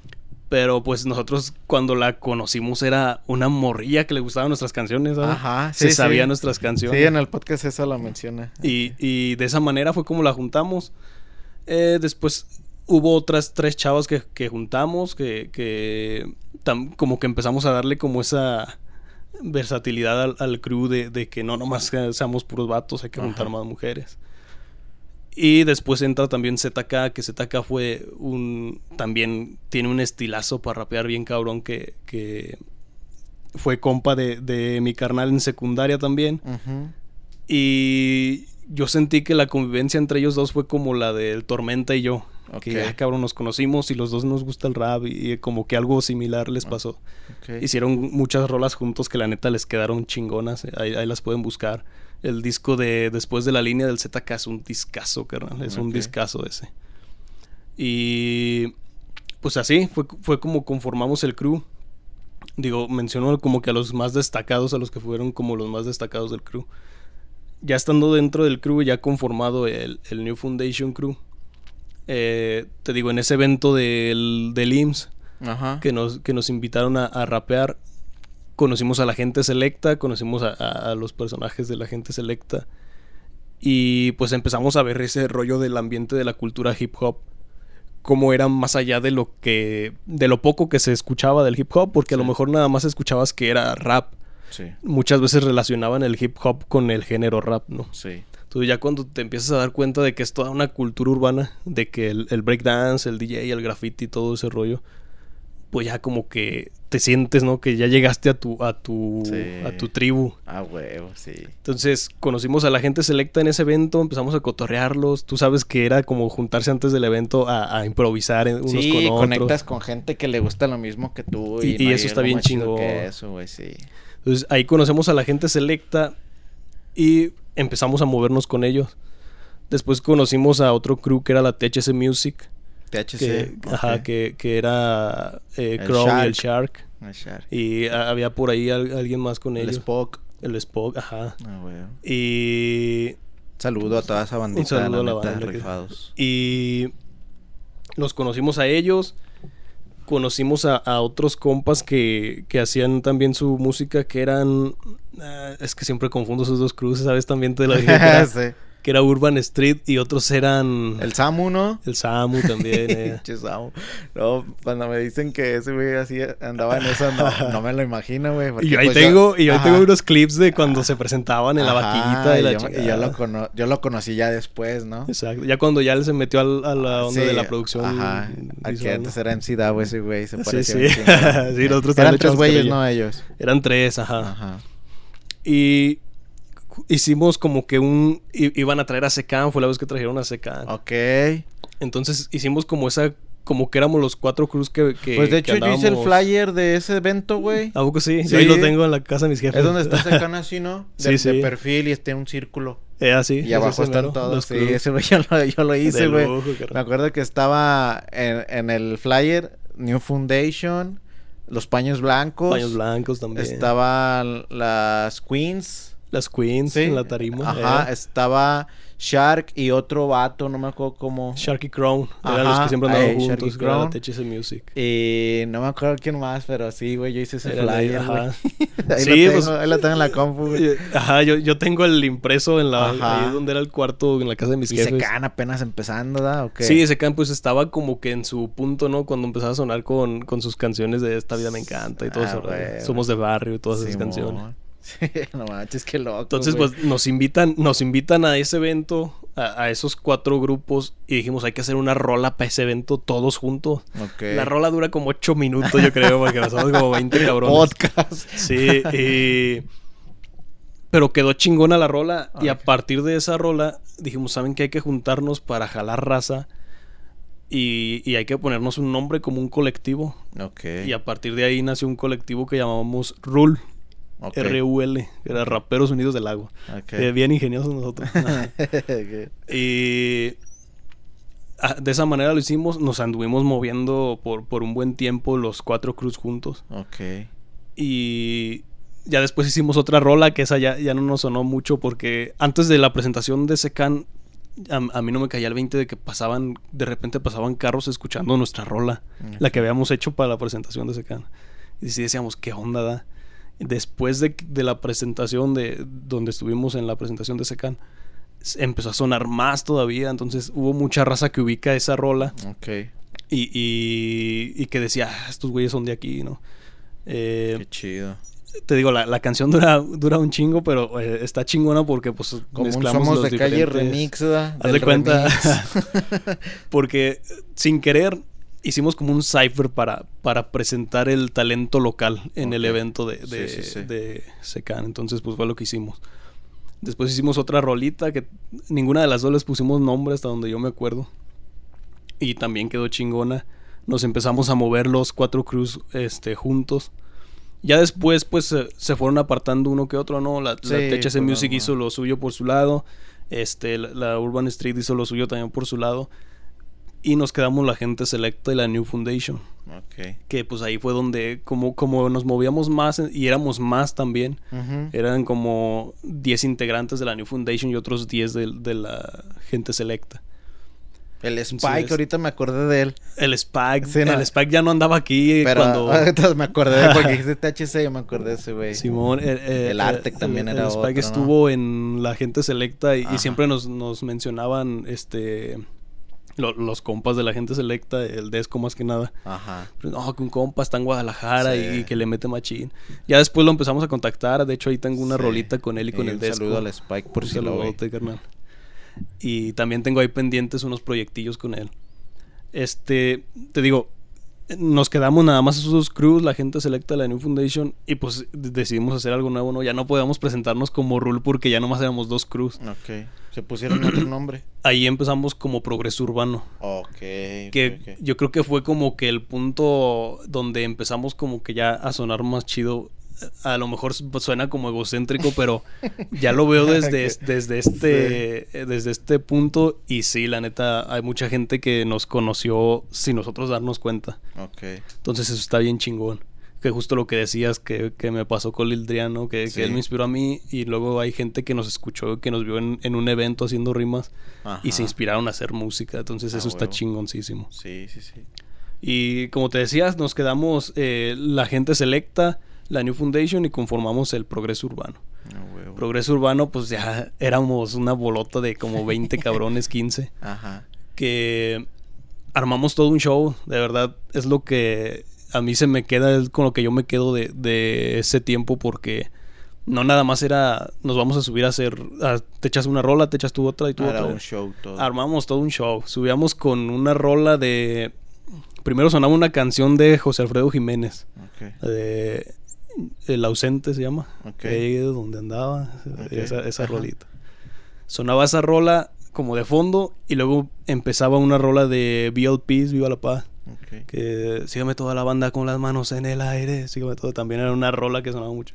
Pero pues nosotros cuando la conocimos era una morrilla que le gustaban nuestras canciones, ¿sabes? Ajá, sí, se sabía nuestras canciones. Sí, en el podcast eso la menciona. Y de esa manera fue como la juntamos. Después hubo otras 3 chavas que juntamos, como que empezamos a darle como esa versatilidad al crew de que no nomás seamos puros vatos, hay que juntar más mujeres. Y después entra también ZK, que ZK también tiene un estilazo para rapear bien cabrón, que fue compa de mi carnal en secundaria también. Uh-huh. Y yo sentí que la convivencia entre ellos dos fue como la del Tormenta y yo. Okay. Que cabrón, nos conocimos y los dos nos gusta el rap y como que algo similar les pasó. Okay. Hicieron muchas rolas juntos que la neta les quedaron chingonas. Ahí las pueden buscar. El disco de Después de la Línea del ZK es un discazo, carnal. Es un discazo ese. Y pues así fue como conformamos el crew. Digo, menciono como que a los más destacados, a los que fueron como los más destacados del crew. Ya estando dentro del crew, ya conformado el New Foundation Crew. Te digo, en ese evento del IMSS, que nos invitaron a rapear, conocimos a la gente selecta, conocimos a los personajes de la gente selecta y pues empezamos a ver ese rollo del ambiente de la cultura hip hop, cómo era más allá de lo poco que se escuchaba del hip hop, porque a lo mejor nada más escuchabas que era rap. Sí. Muchas veces relacionaban el hip hop con el género rap, ¿no? Sí. Entonces ya cuando te empiezas a dar cuenta de que es toda una cultura urbana, de que el breakdance, el DJ, el graffiti, todo ese rollo, pues ya como que te sientes, ¿no? Que ya llegaste a tu tribu. Ah, huevo, sí. Entonces conocimos a la gente selecta en ese evento, empezamos a cotorrearlos. Tú sabes que era como juntarse antes del evento a improvisar unos con otros. Sí, conectas con gente que le gusta lo mismo que tú. Y no eso está bien chingón. Eso, güey, sí. Entonces ahí conocemos a la gente selecta y empezamos a movernos con ellos. Después conocimos a otro crew que era la THC Music. THC. Ajá, que era Crow y el Shark. Y había por ahí alguien más con ellos. El Spock, ajá. Ah, bueno. Y... Saludo a toda esa bandita. Un saludo a la banda. Rifados. Y los conocimos a ellos. Conocimos a otros compas que hacían también su música, que eran... es que siempre confundo esos dos cruces, ¿sabes? También te lo dije. Sí. Que era Urban Street y otros eran... El Samu, ¿no? El Samu también, Samu. No, cuando me dicen que ese güey así andaba en eso, no me lo imagino, güey. Y yo ahí tengo unos clips de cuando se presentaban en la vaquita. Y yo lo conocí ya después, ¿no? Exacto. Ya cuando ya él se metió a la onda de la producción. Ajá. Que antes era MC Davo ese güey. Se parecía sí, nosotros eran 3 güeyes, ¿no? Ellos. Eran 3, ajá. Y... hicimos como que iban a traer a Secan, fue la vez que trajeron a Secan. Ok. Entonces hicimos como esa, como que éramos los 4 crews que pues de hecho yo hice el flyer de ese evento, güey. ¿A poco sí? Yo ahí lo tengo en la casa de mis jefes. Es donde está Secan así, ¿no? De perfil y un círculo. Así. Y abajo están todos. Sí, ese güey yo lo hice, güey. Me acuerdo que estaba en el flyer New Foundation, los paños blancos. Paños blancos también. Estaban las Queens. Las Queens en la tarima. Ajá, estaba Shark y otro vato, no me acuerdo cómo. Shark y Crown. Eran los que siempre andaban juntos. Era la THC Music. Y no me acuerdo quién más, pero sí, güey, yo hice ese flyer, ajá. Ahí lo tengo en la compu, güey. Ajá, yo tengo el impreso en ahí donde era el cuarto, en la casa de mis jefes. Y Secan apenas empezando, ¿da? ¿O qué? Sí, Secan pues estaba como que en su punto, ¿no? Cuando empezaba a sonar con sus canciones de Esta Vida Me Encanta y todo eso. Somos de Barrio y todas esas canciones. No manches, qué loco. Entonces, güey, pues nos invitan a ese evento, a esos 4 grupos, y dijimos, hay que hacer una rola para ese evento todos juntos. Okay. La rola dura como 8 minutos, yo creo, porque somos como 20 cabrones. Podcast. Sí, pero quedó chingona la rola, y a partir de esa rola dijimos, ¿saben qué? Hay que juntarnos para jalar raza. Y hay que ponernos un nombre como un colectivo. Okay. Y a partir de ahí nació un colectivo que llamamos RUL. RUL, era Raperos Unidos del Agua. Bien ingeniosos nosotros. Y de esa manera lo hicimos. Nos anduvimos moviendo por un buen tiempo los 4 crews juntos. Y ya después hicimos otra rola que esa ya no nos sonó mucho, porque antes de la presentación de Secan a mí no me caía el 20 de que de repente pasaban carros escuchando nuestra rola, la que habíamos hecho para la presentación de Secan. Y sí decíamos, ¿qué onda da? Después de la presentación donde estuvimos en la presentación de Secan, empezó a sonar más todavía. Entonces hubo mucha raza que ubica esa rola. Y que decía, estos güeyes son de aquí, ¿no? Qué chido. Te digo, la canción dura un chingo, pero está chingona porque pues como mezclamos Somos los de Calle remix, ¿verdad? Haz de cuenta. Porque sin querer hicimos como un cypher para presentar el talento local en el evento de Secan. Entonces pues fue lo que hicimos. Después hicimos otra rolita que ninguna de las dos les pusimos nombre hasta donde yo me acuerdo. Y también quedó chingona. Nos empezamos a mover los 4 crews juntos. Ya después pues se fueron apartando uno que otro, ¿no? La THC Music hizo lo suyo por su lado. La Urban Street hizo lo suyo también por su lado. Y nos quedamos la gente selecta y la New Foundation. Que pues ahí fue donde como nos movíamos más y éramos más también. Eran como 10 integrantes de la New Foundation y otros 10 de la gente selecta. El Spike, ahorita me acordé de él. El Spike, sí, ¿no? El Spike ya no andaba aquí. Pero ahorita me acordé de porque dijiste THC, yo me acordé de ese güey. Simón, el Artec también era otro. El Spike estuvo en la gente selecta y siempre nos mencionaban los compas de la gente selecta, el Desco más que nada. Pero, no, que un compa está en Guadalajara y que le mete machín. Ya después lo empezamos a contactar. De hecho, ahí tengo una rolita con él y con el Desco. Un saludo al Spike por si lo ve. Carnal. Y también tengo ahí pendientes unos proyectillos con él. Te digo, nos quedamos nada más esos 2 crews, la gente selecta de la New Foundation, y pues decidimos hacer algo nuevo, ¿no? Ya no podíamos presentarnos como Rule porque ya nomás éramos 2 crews. Ok. ¿Se pusieron otro nombre? Ahí empezamos como Progreso Urbano. Ok. Que yo creo que fue como que el punto donde empezamos como que ya a sonar más chido. A lo mejor suena como egocéntrico, pero ya lo veo desde este punto. Y sí, la neta, hay mucha gente que nos conoció sin nosotros darnos cuenta. Okay. Entonces eso está bien chingón. Que justo lo que decías que me pasó con Lil Driano, que él me inspiró a mí. Y luego hay gente que nos escuchó, que nos vio en un evento haciendo rimas. Ajá. Y se inspiraron a hacer música. Entonces eso está chingoncísimo. Sí. Y como te decías, nos quedamos la gente selecta, la New Foundation, y conformamos el Progreso Urbano. Progreso Urbano, pues ya éramos una bolota de como 20 cabrones, 15. Ajá. Que armamos todo un show. De verdad, es lo que a mí se me queda, es con lo que yo me quedo de ese tiempo, porque no nada más era, nos vamos a subir a hacer, te echas una rola, te echas tú otra y tú otra. Era un show todo. Armamos todo un show. Subíamos con una rola de... Primero sonaba una canción de José Alfredo Jiménez. Okay. El ausente se llama. Okay. Donde andaba. Okay. Esa rolita. Sonaba esa rola como de fondo, y luego empezaba una rola de BLPs, Viva la Paz. Okay. Que sígame toda la banda con las manos en el aire. Sígame todo. También era una rola que sonaba mucho.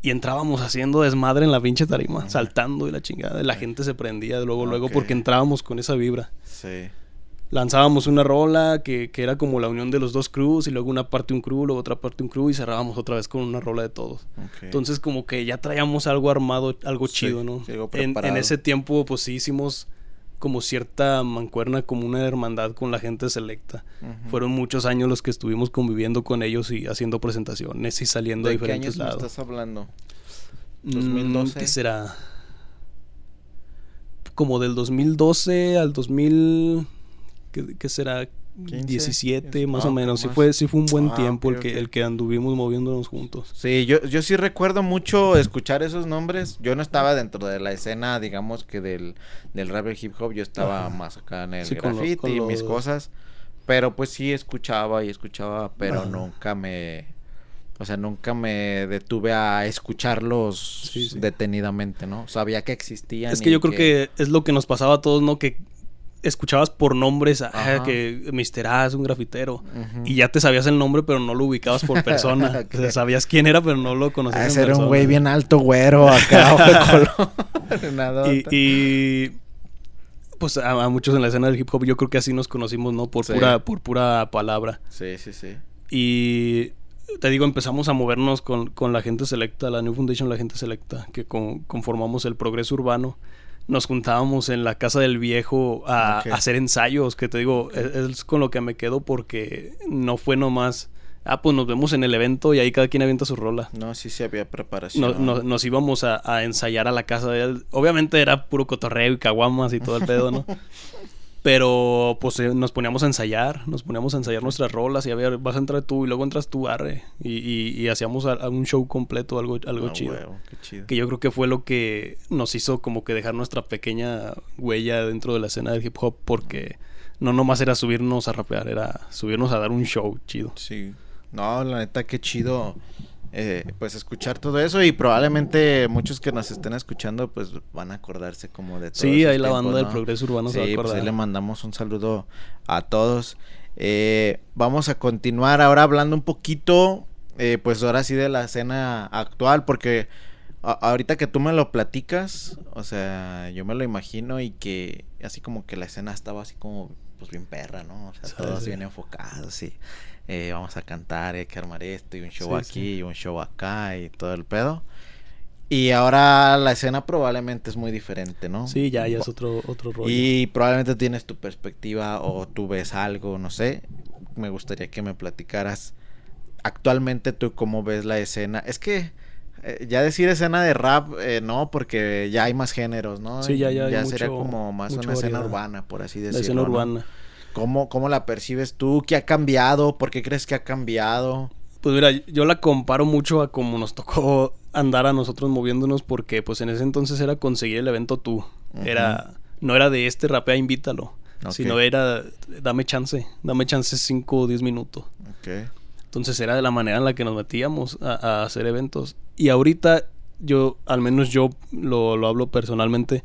Y entrábamos haciendo desmadre en la pinche tarima, saltando y la chingada. La gente se prendía luego, porque entrábamos con esa vibra. Sí. Lanzábamos una rola que era como la unión de los 2 crews, y luego una parte un crew, luego otra parte un crew, y cerrábamos otra vez con una rola de todos. Okay. Entonces como que ya traíamos algo armado, algo chido, ¿no? En ese tiempo pues sí hicimos como cierta mancuerna, como una hermandad con la gente selecta. Fueron muchos años los que estuvimos conviviendo con ellos y haciendo presentaciones y saliendo a diferentes lados. ¿De qué años estás hablando? ¿2012? ¿Qué será? Como del 2012 al 2000... ¿Qué será? 15, 17 más o menos. Sí fue un buen tiempo el que anduvimos moviéndonos juntos. Sí, yo sí recuerdo mucho escuchar esos nombres. Yo no estaba dentro de la escena, digamos que del rap y hip hop. Yo estaba más acá en el graffiti y mis cosas. Pero pues sí escuchaba, pero nunca me detuve a escucharlos detenidamente, ¿no? Sabía que existían. Es que yo creo que es lo que nos pasaba a todos, ¿no? Que escuchabas por nombres, que Mr. A es un grafitero, y ya te sabías el nombre, pero no lo ubicabas por persona. O sea, sabías quién era, pero no lo conocías en persona. Era un güey bien alto, güero, acá, ojo de color. Y pues a muchos en la escena del hip hop, yo creo que así nos conocimos, ¿no? Por pura palabra. Sí. Y te digo, empezamos a movernos con la gente selecta, la New Foundation, la gente selecta, que conformamos el Progreso Urbano. Nos juntábamos en la casa del viejo a hacer ensayos, que te digo, es con lo que me quedo, porque no fue nomás, pues nos vemos en el evento y ahí cada quien avienta su rola. No, sí había preparación. Nos íbamos a ensayar a la casa de él. Obviamente era puro cotorreo y caguamas y todo el pedo, ¿no? Pero pues nos poníamos a ensayar nuestras rolas, y a ver, vas a entrar tú y luego entras tú, arre. Y hacíamos un show completo, algo chido. Huevo, qué chido. Que yo creo que fue lo que nos hizo como que dejar nuestra pequeña huella dentro de la escena del hip hop, porque no nomás era subirnos a rapear, era subirnos a dar un show chido. Sí. No, la neta, qué chido. Pues escuchar todo eso, y probablemente muchos que nos estén escuchando pues van a acordarse como de todo. Sí, ahí la banda del Progreso Urbano se va a acordar. Pues ahí le mandamos un saludo a todos. Vamos a continuar ahora hablando un poquito, pues ahora sí de la escena actual, porque ahorita que tú me lo platicas, o sea, yo me lo imagino, y que así como que la escena estaba así como pues bien perra, ¿no? O sea, todos bien enfocados, y vamos a cantar, hay que armar esto, y un show aquí, y un show acá, y todo el pedo. Y ahora la escena probablemente es muy diferente, ¿no? Sí, ya es otro rollo. Y probablemente tienes tu perspectiva, o tú ves algo, no sé. Me gustaría que me platicaras actualmente tú cómo ves la escena. Es que ya decir escena de rap, no, porque ya hay más géneros, ¿no? Sí, ya sería como más una escena urbana, por así decirlo. La escena urbana. ¿Cómo la percibes tú? ¿Qué ha cambiado? ¿Por qué crees que ha cambiado? Pues mira, yo la comparo mucho a como nos tocó andar a nosotros moviéndonos, porque pues en ese entonces era conseguir el evento tú. No era de rapea, invítalo. Okay. Si no era, dame chance 5 o 10 minutos. Okay. Entonces era de la manera en la que nos metíamos a hacer eventos. Y ahorita al menos yo lo hablo personalmente,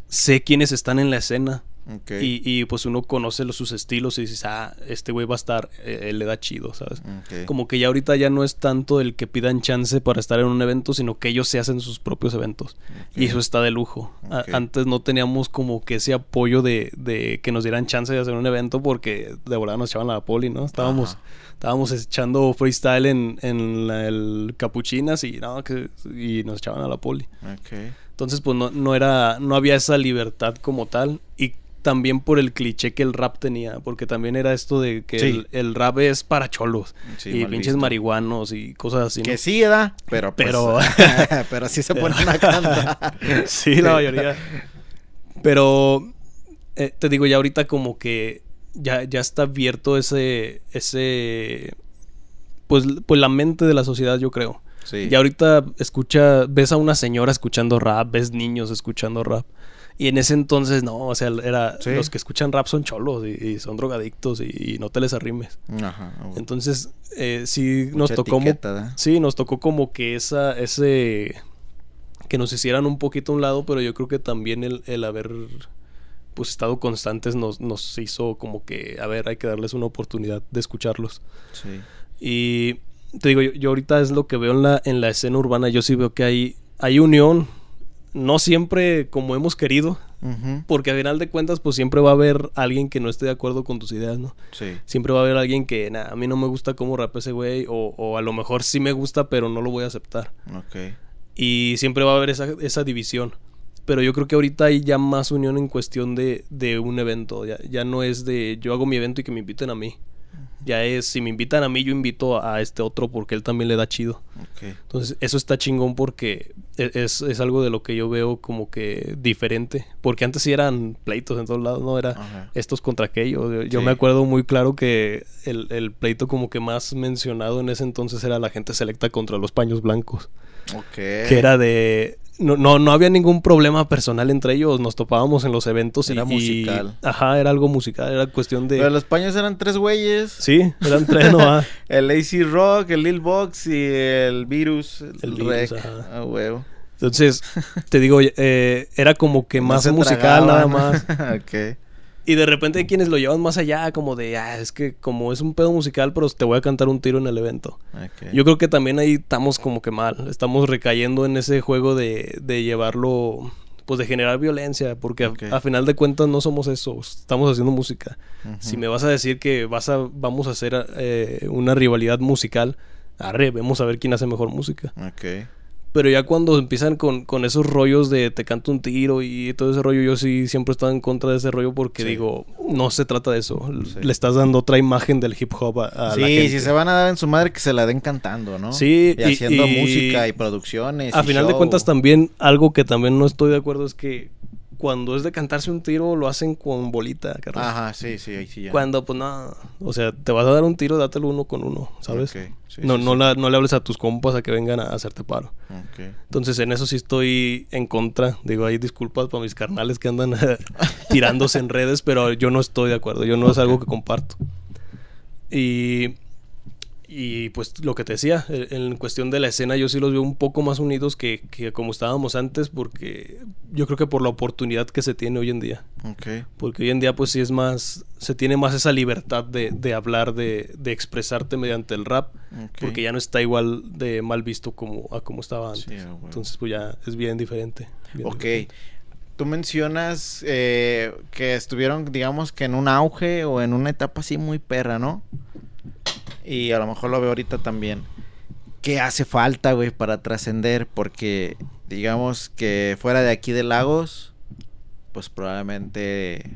sé quiénes están en la escena. Okay. Y pues uno conoce sus estilos y dices, este güey va a estar, él le da chido, ¿sabes? Okay. Como que ya ahorita ya no es tanto el que pidan chance para estar en un evento, sino que ellos se hacen sus propios eventos. Okay. Y eso está de lujo. Okay. Antes no teníamos como que ese apoyo de que nos dieran chance de hacer un evento porque de volada nos echaban a la poli, ¿no? Estábamos echando freestyle en el Capuchinas y nos echaban a la poli. Okay. Entonces pues no había esa libertad como tal. Y también por el cliché que el rap tenía, porque también era esto de que sí. el rap es para cholos y pinches visto. Marihuanos y cosas así, ¿no? Que sí, ¿verdad? Pero sí se ponen a cantar. Sí, la mayoría. Pero te digo, ya ahorita como que ya está abierto ese pues la mente de la sociedad, yo creo. Sí. Y ahorita ves a una señora escuchando rap, ves niños escuchando rap. Y en ese entonces, no, o sea, los que escuchan rap son cholos y son drogadictos y no te les arrimes. Ajá. Bueno. Entonces, sí nos tocó nos tocó como que ese que nos hicieran un poquito a un lado, pero yo creo que también el haber pues estado constantes nos hizo como que, a ver, hay que darles una oportunidad de escucharlos. Sí. Y te digo, yo ahorita es lo que veo en la escena urbana, yo sí veo que hay unión. No siempre como hemos querido, porque al final de cuentas pues siempre va a haber alguien que no esté de acuerdo con tus ideas, ¿no? Sí. Siempre va a haber alguien que, a mí no me gusta cómo rapea ese güey, o a lo mejor sí me gusta, pero no lo voy a aceptar. Okay. Y siempre va a haber esa división. Pero yo creo que ahorita hay ya más unión en cuestión de un evento. Ya no es de yo hago mi evento y que me inviten a mí. Ya es, si me invitan a mí, yo invito a este otro porque él también le da chido. Okay. Entonces, eso está chingón porque es algo de lo que yo veo como que diferente. Porque antes sí eran pleitos en todos lados, ¿no? Era estos contra aquellos. Yo me acuerdo muy claro que el pleito como que más mencionado en ese entonces era la gente selecta contra los paños blancos. Okay. Que era de... No había ningún problema personal entre ellos. Nos topábamos en los eventos era musical. Era algo musical. Era cuestión de... Pero los paños eran 3 güeyes. Sí, eran 3 nomás. El AC Rock, el Lil Box y el Virus. El Rec. Huevo. Entonces, te digo, era como que más musical nada más. Ok. Y de repente hay quienes lo llevan más allá, como de, es que como es un pedo musical, pero te voy a cantar un tiro en el evento. Okay. Yo creo que también ahí estamos como que mal. Estamos recayendo en ese juego de llevarlo, pues de generar violencia, porque a final de cuentas no somos eso, estamos haciendo música. Si me vas a decir que vamos a hacer una rivalidad musical, vamos a ver quién hace mejor música. Okay. Pero ya cuando empiezan con esos rollos de te canto un tiro y todo ese rollo, yo sí siempre he estado en contra de ese rollo porque digo, no se trata de eso. Sí. Le estás dando otra imagen del hip hop a la gente. Sí, si se van a dar en su madre, que se la den cantando, ¿no? Sí. Y haciendo música y producciones. A final de cuentas también, algo que también no estoy de acuerdo es que cuando es de cantarse un tiro, lo hacen con bolita, carnal. Ajá, sí, ahí sí ya. Cuando, pues no, o sea, te vas a dar un tiro, dátelo 1 con 1, ¿sabes? Okay. Sí, no le hables a tus compas a que vengan a hacerte paro. Okay. Entonces, en eso sí estoy en contra. Digo, hay disculpas para mis carnales que andan tirándose en redes, pero yo no estoy de acuerdo. Yo no es algo que comparto. Y pues lo que te decía, en cuestión de la escena yo sí los veo un poco más unidos que como estábamos antes, porque yo creo que por la oportunidad que se tiene hoy en día. Okay. Porque hoy en día pues sí se tiene más esa libertad de hablar, de expresarte mediante el rap, porque ya no está igual de mal visto como estaba antes. Sí, bueno. Entonces pues ya es bien diferente. Diferente. Tú mencionas que estuvieron, digamos que en un auge o en una etapa así muy perra, ¿no? Y a lo mejor lo veo ahorita también. ¿Qué hace falta, güey, para trascender? Porque, digamos que fuera de aquí de Lagos, pues probablemente,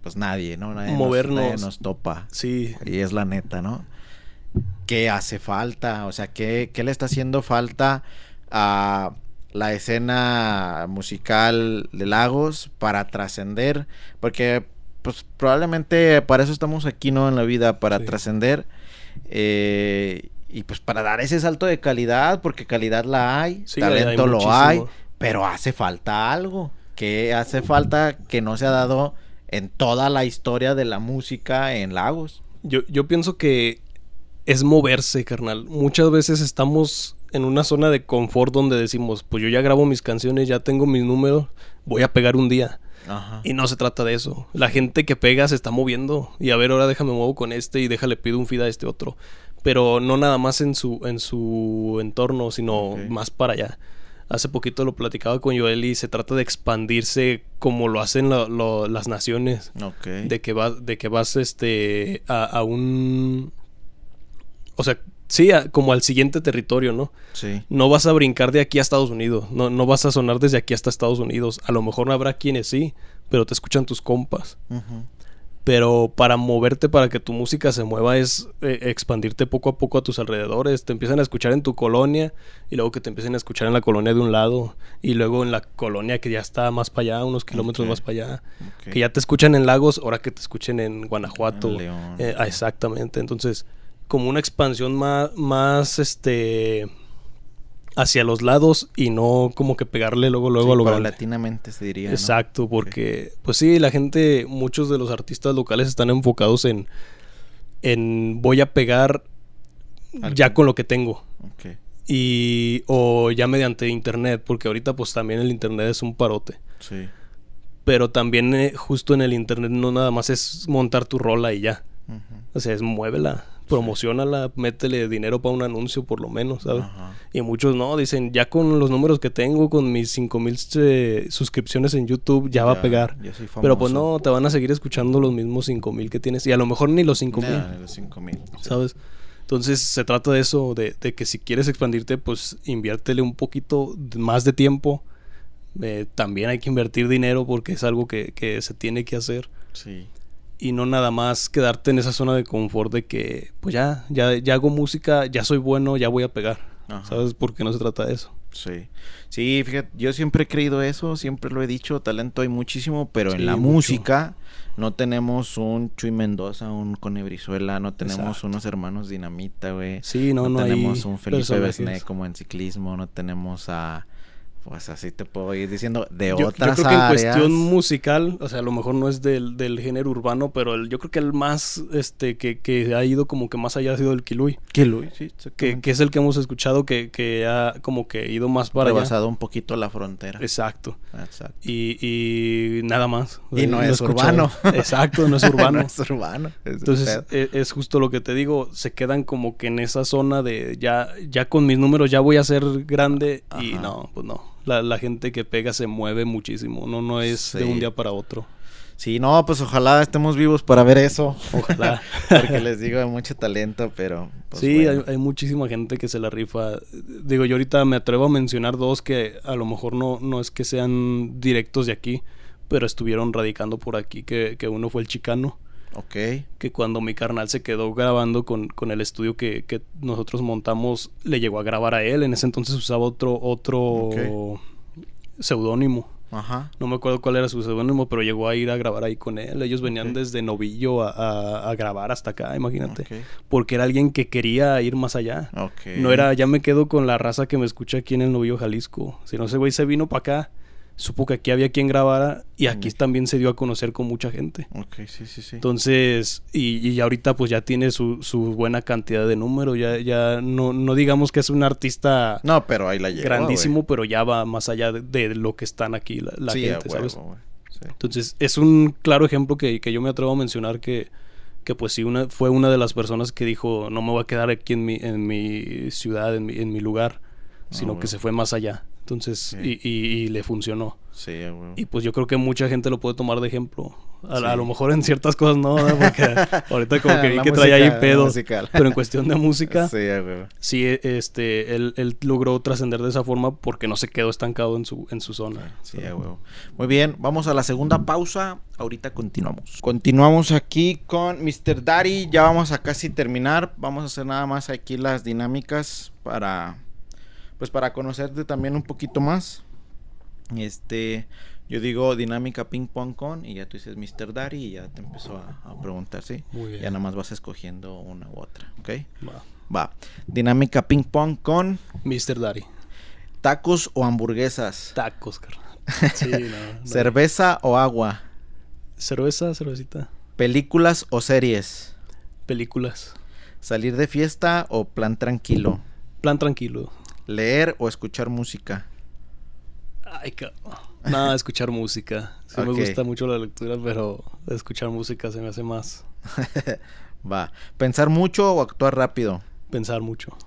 pues nadie, ¿no? Nadie nos topa. Sí. Y es la neta, ¿no? ¿Qué hace falta? O sea, ¿qué le está haciendo falta a la escena musical de Lagos para trascender? Porque, pues, probablemente para eso estamos aquí, ¿no? En la vida, para trascender. Y pues para dar ese salto de calidad, porque calidad la hay, talento hay lo hay, pero hace falta algo. Que hace falta que no se ha dado en toda la historia de la música en Lagos. Yo pienso que es moverse, carnal. Muchas veces estamos en una zona de confort donde decimos, pues yo ya grabo mis canciones, ya tengo mis números, voy a pegar un día. Ajá. Y no se trata de eso. La gente que pega se está moviendo. Y a ver, ahora déjame muevo con este y déjale pido un feed a este otro. Pero no nada más en su entorno, sino más para allá. Hace poquito lo platicaba con Joel y se trata de expandirse como lo hacen las naciones. De que vas a un... O sea, sí, como al siguiente territorio, ¿no? Sí. No vas a brincar de aquí a Estados Unidos. No vas a sonar desde aquí hasta Estados Unidos. A lo mejor habrá quienes sí, pero te escuchan tus compas. Uh-huh. Pero para moverte, para que tu música se mueva, es expandirte poco a poco a tus alrededores. Te empiezan a escuchar en tu colonia y luego que te empiecen a escuchar en la colonia de un lado y luego en la colonia que ya está más para allá, unos kilómetros más para allá. Que ya te escuchan en Lagos, ahora que te escuchen en Guanajuato. En León. Exactamente. Entonces, como una expansión más hacia los lados y no como que pegarle luego a lo grande. Paulatinamente se diría, exacto, ¿no? Porque pues sí, la gente, muchos de los artistas locales están enfocados en voy a pegar ya con lo que tengo. O ya mediante internet, porque ahorita pues también el internet es un parote. Sí. Pero también justo en el internet no nada más es montar tu rola y ya. Uh-huh. O sea, es muévela, promocionala, métele dinero para un anuncio por lo menos, ¿sabes? Ajá. Y muchos no, dicen, ya con los números que tengo, con mis 5,000 suscripciones en YouTube, ya va a pegar. Pero pues no, te van a seguir escuchando los mismos 5,000 que tienes. Y a lo mejor ni los 5,000. ¿Sabes? Sí. Entonces se trata de eso, de que si quieres expandirte, pues inviértele un poquito más de tiempo. También hay que invertir dinero porque es algo que se tiene que hacer. Sí. Y no nada más quedarte en esa zona de confort de que pues ya hago música, ya soy bueno, ya voy a pegar. Ajá. ¿Sabes? Porque no se trata de eso. Sí, fíjate, yo siempre he creído eso, siempre lo he dicho, talento hay muchísimo, pero en la mucho. música no tenemos un Chuy Mendoza, un Cone Brizuela, no tenemos unos hermanos Dinamita, güey. Sí, no tenemos un Felipe Besné como en ciclismo, no tenemos a... Pues así te puedo ir diciendo de otras áreas. Yo creo que en cuestión musical, o sea, a lo mejor no es del género urbano, pero yo creo que el más, que ha ido como que más allá ha sido el Kiluy. Kiluy, sí. Que es el que hemos escuchado que ha como que ido más para allá. Rebasado un poquito la frontera. Exacto. Y nada más. Y no es urbano. Exacto, no es urbano. No es urbano. Entonces, es justo lo que te digo, se quedan como que en esa zona de ya con mis números ya voy a ser grande. Ajá. Y no, pues no. La gente que pega se mueve muchísimo, no es de un día para otro. Sí, no, pues ojalá estemos vivos para ver eso. Ojalá. Porque les digo, hay mucho talento, pero... Pues sí, bueno. hay muchísima gente que se la rifa. Digo, yo ahorita me atrevo a mencionar dos que a lo mejor no es que sean directos de aquí, pero estuvieron radicando por aquí, que uno fue el Chicano. Que cuando mi carnal se quedó grabando con el estudio que nosotros montamos, le llegó a grabar a él. En ese entonces usaba otro seudónimo. Ajá. No me acuerdo cuál era su seudónimo, pero llegó a ir a grabar ahí con él. Ellos venían desde Novillo a grabar hasta acá, imagínate. Porque era alguien que quería ir más allá. No era, ya me quedo con la raza que me escucha aquí en el Novillo, Jalisco. Si no, ese güey se vino para acá. Supo que aquí había quien grabara y aquí también se dio a conocer con mucha gente. Sí. Entonces, y ahorita pues ya tiene su buena cantidad de números. Ya no digamos que es un artista pero ahí la lleva, grandísimo, pero ya va más allá de lo que están aquí la gente, ¿sabes? Sí. Entonces, es un claro ejemplo que yo me atrevo a mencionar que pues sí, fue una de las personas que dijo, no me voy a quedar aquí en mi ciudad, en mi lugar, sino que se fue más allá. Entonces, y le funcionó. Sí, güey. Y pues yo creo que mucha gente lo puede tomar de ejemplo. A lo mejor en ciertas cosas no, porque ahorita como que vi que traía ahí pedos. Pero en cuestión de música, sí, él logró trascender de esa forma porque no se quedó estancado en su zona. Sí, güey. Muy bien, vamos a la segunda pausa. Ahorita continuamos. Continuamos aquí con Mr. Daddy. Ya vamos a casi terminar. Vamos a hacer nada más aquí las dinámicas para conocerte también un poquito más. Yo digo dinámica ping pong con, y ya tú dices Mr. Daddy y ya te empezó a preguntar, ¿sí? Muy bien. Ya nada más vas escogiendo una u otra, ¿ok? Va. Dinámica ping pong con Mr. Daddy. ¿Tacos o hamburguesas? Tacos, carnal. Sí, no. ¿Cerveza o agua? Cervecita. ¿Películas o series? Películas. ¿Salir de fiesta o plan tranquilo? Plan tranquilo. ¿Leer o escuchar música? Ay, nada, escuchar música. Sí, me gusta mucho la lectura, pero escuchar música se me hace más. Va. ¿Pensar mucho o actuar rápido? Pensar mucho.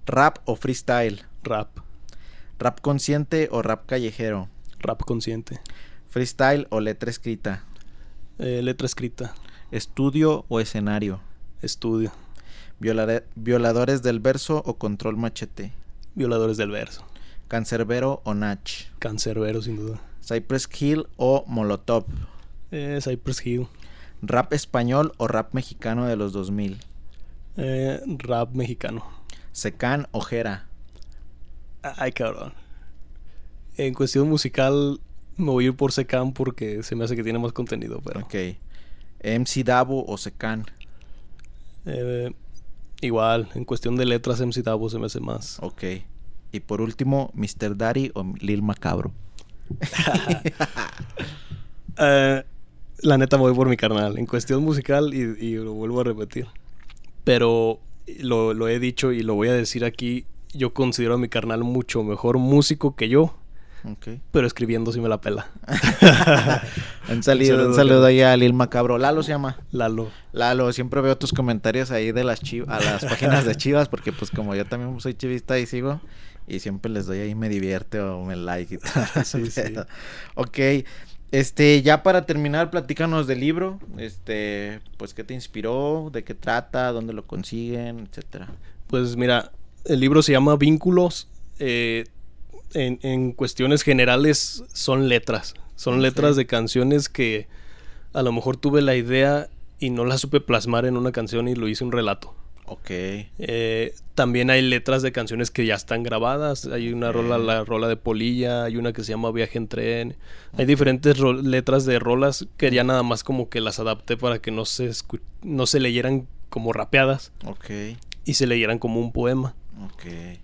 ¿Rap o freestyle? Rap. ¿Rap consciente o rap callejero? Rap consciente. ¿Freestyle o letra escrita? Letra escrita. ¿Estudio o escenario? Estudio. ¿Violadores del verso o control machete? Violadores del verso. ¿Cancerbero o Nach? Cancerbero, sin duda. ¿Cypress Hill o Molotov? Cypress Hill. ¿Rap español o rap mexicano de los 2000? Rap mexicano. ¿Secán o Jera? Ay, cabrón. En cuestión musical me voy a ir por Secán porque se me hace que tiene más contenido, pero... Ok. ¿MC Davo o Secán? Igual, en cuestión de letras MC Davo se me hace más. Ok. Y por último, Mr. Daddy o Lil Macabro. La neta me voy por mi carnal. En cuestión musical, y lo vuelvo a repetir. Pero lo he dicho y lo voy a decir aquí. Yo considero a mi carnal mucho mejor músico que yo. Okay. Pero escribiendo sí me la pela. un saludo ahí a Lil Macabro. Lalo se llama. Lalo, siempre veo tus comentarios ahí de las a las páginas de Chivas, porque pues como yo también soy chivista y sigo, y siempre les doy ahí me divierte o me like y tal. Sí. Ok. Ya para terminar, platícanos del libro. Pues qué te inspiró, de qué trata, dónde lo consiguen, etcétera. Pues mira, el libro se llama Vínculos. En cuestiones generales son letras. Son letras de canciones que a lo mejor tuve la idea y no la supe plasmar en una canción y lo hice un relato. Ok. También hay letras de canciones que ya están grabadas. Hay una rola, la rola de Polilla. Hay una que se llama Viaje en Tren. Hay diferentes letras de rolas que ya nada más como que las adapté para que no se leyeran como rapeadas. Ok. Y se leyeran como un poema. Ok.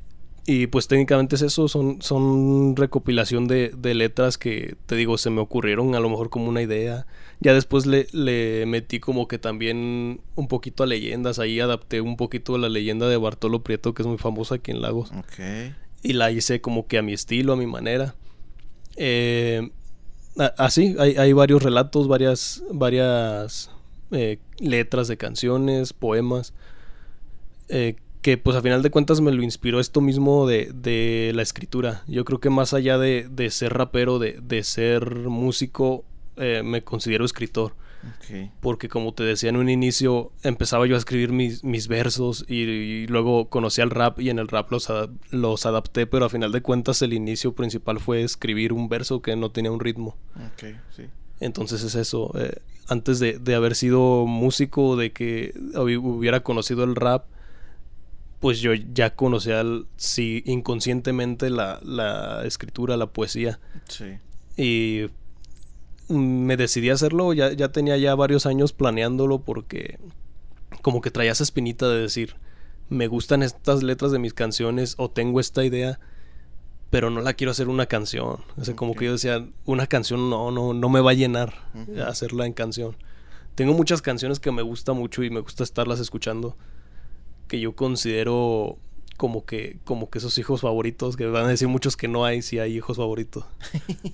Y pues técnicamente es eso, son recopilación de letras que, te digo, se me ocurrieron a lo mejor como una idea. Ya después le metí como que también un poquito a leyendas. Ahí adapté un poquito la leyenda de Bartolo Prieto, que es muy famosa aquí en Lagos. Okay. Y la hice como que a mi estilo, a mi manera. Así, hay varios relatos, varias letras de canciones, poemas, que pues a final de cuentas me lo inspiró esto mismo de la escritura. Yo creo que más allá de ser rapero, de ser músico, me considero escritor. Okay. Porque como te decía en un inicio, empezaba yo a escribir mis versos y luego conocí al rap y en el rap los adapté, pero a final de cuentas el inicio principal fue escribir un verso que no tenía un ritmo. Okay, sí. Entonces es eso. Antes de haber sido músico, de que hubiera conocido el rap, pues yo ya conocía inconscientemente la escritura, la poesía. Sí. Y me decidí a hacerlo, ya tenía ya varios años planeándolo porque como que traía esa espinita de decir, me gustan estas letras de mis canciones o tengo esta idea, pero no la quiero hacer una canción. O sea, como que yo decía, una canción no me va a llenar hacerla en canción. Tengo muchas canciones que me gusta mucho y me gusta estarlas escuchando, que yo considero como que esos hijos favoritos, que van a decir muchos que no hay, si hay hijos favoritos.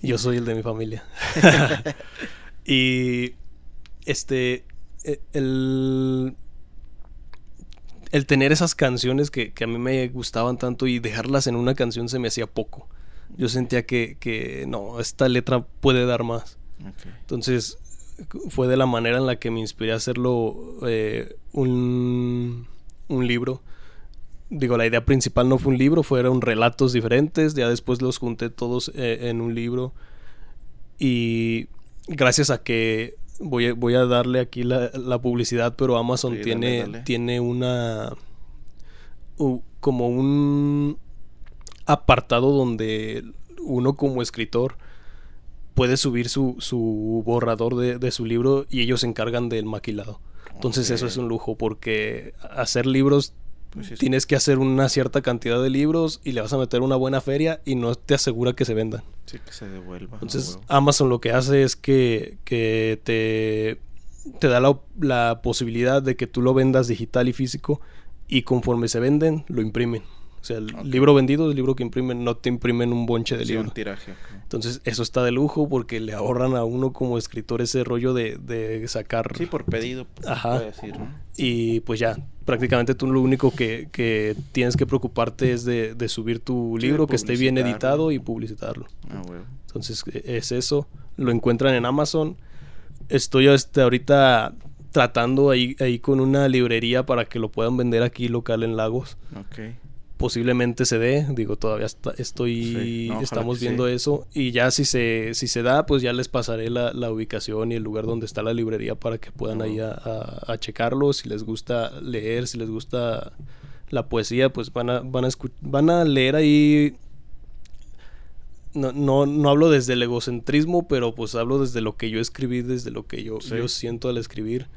Yo soy el de mi familia. Y el tener esas canciones que a mí me gustaban tanto y dejarlas en una canción se me hacía poco. Yo sentía que no, esta letra puede dar más. Okay. Entonces fue de la manera en la que me inspiré a hacerlo un libro. Digo, la idea principal no fue un libro, fueron relatos diferentes. Ya después los junté todos en un libro. Y gracias a que voy a darle aquí la publicidad, pero Amazon sí, dale. tiene una como un apartado donde uno como escritor puede subir su borrador de su libro y ellos se encargan del maquilado. Entonces eso es un lujo, porque hacer libros Pues sí, tienes que hacer una cierta cantidad de libros y le vas a meter una buena feria y no te asegura que se vendan. Sí, que se devuelva. Entonces Amazon lo que hace es que te da la posibilidad de que tú lo vendas digital y físico, y conforme se venden, lo imprimen. O sea, el libro vendido es el libro que imprimen, no te imprimen un bonche de libros. Un tiraje. Entonces, eso está de lujo porque le ahorran a uno como escritor ese rollo de sacar... Sí, por pedido. Ajá. Decir, ¿no? Y pues ya, prácticamente tú lo único que tienes que preocuparte es de subir tu libro, que esté bien editado y publicitarlo. Entonces, es eso. Lo encuentran en Amazon. Estoy ahorita tratando ahí con una librería para que lo puedan vender aquí local en Lagos. Posiblemente se dé, digo, todavía estamos viendo eso, y ya si se da, pues ya les pasaré la ubicación y el lugar donde está la librería para que puedan ir a checarlo. Si les gusta leer, si les gusta la poesía, pues van a leer ahí. No hablo desde el egocentrismo, pero pues hablo desde lo que yo escribí, desde lo que yo siento al escribir,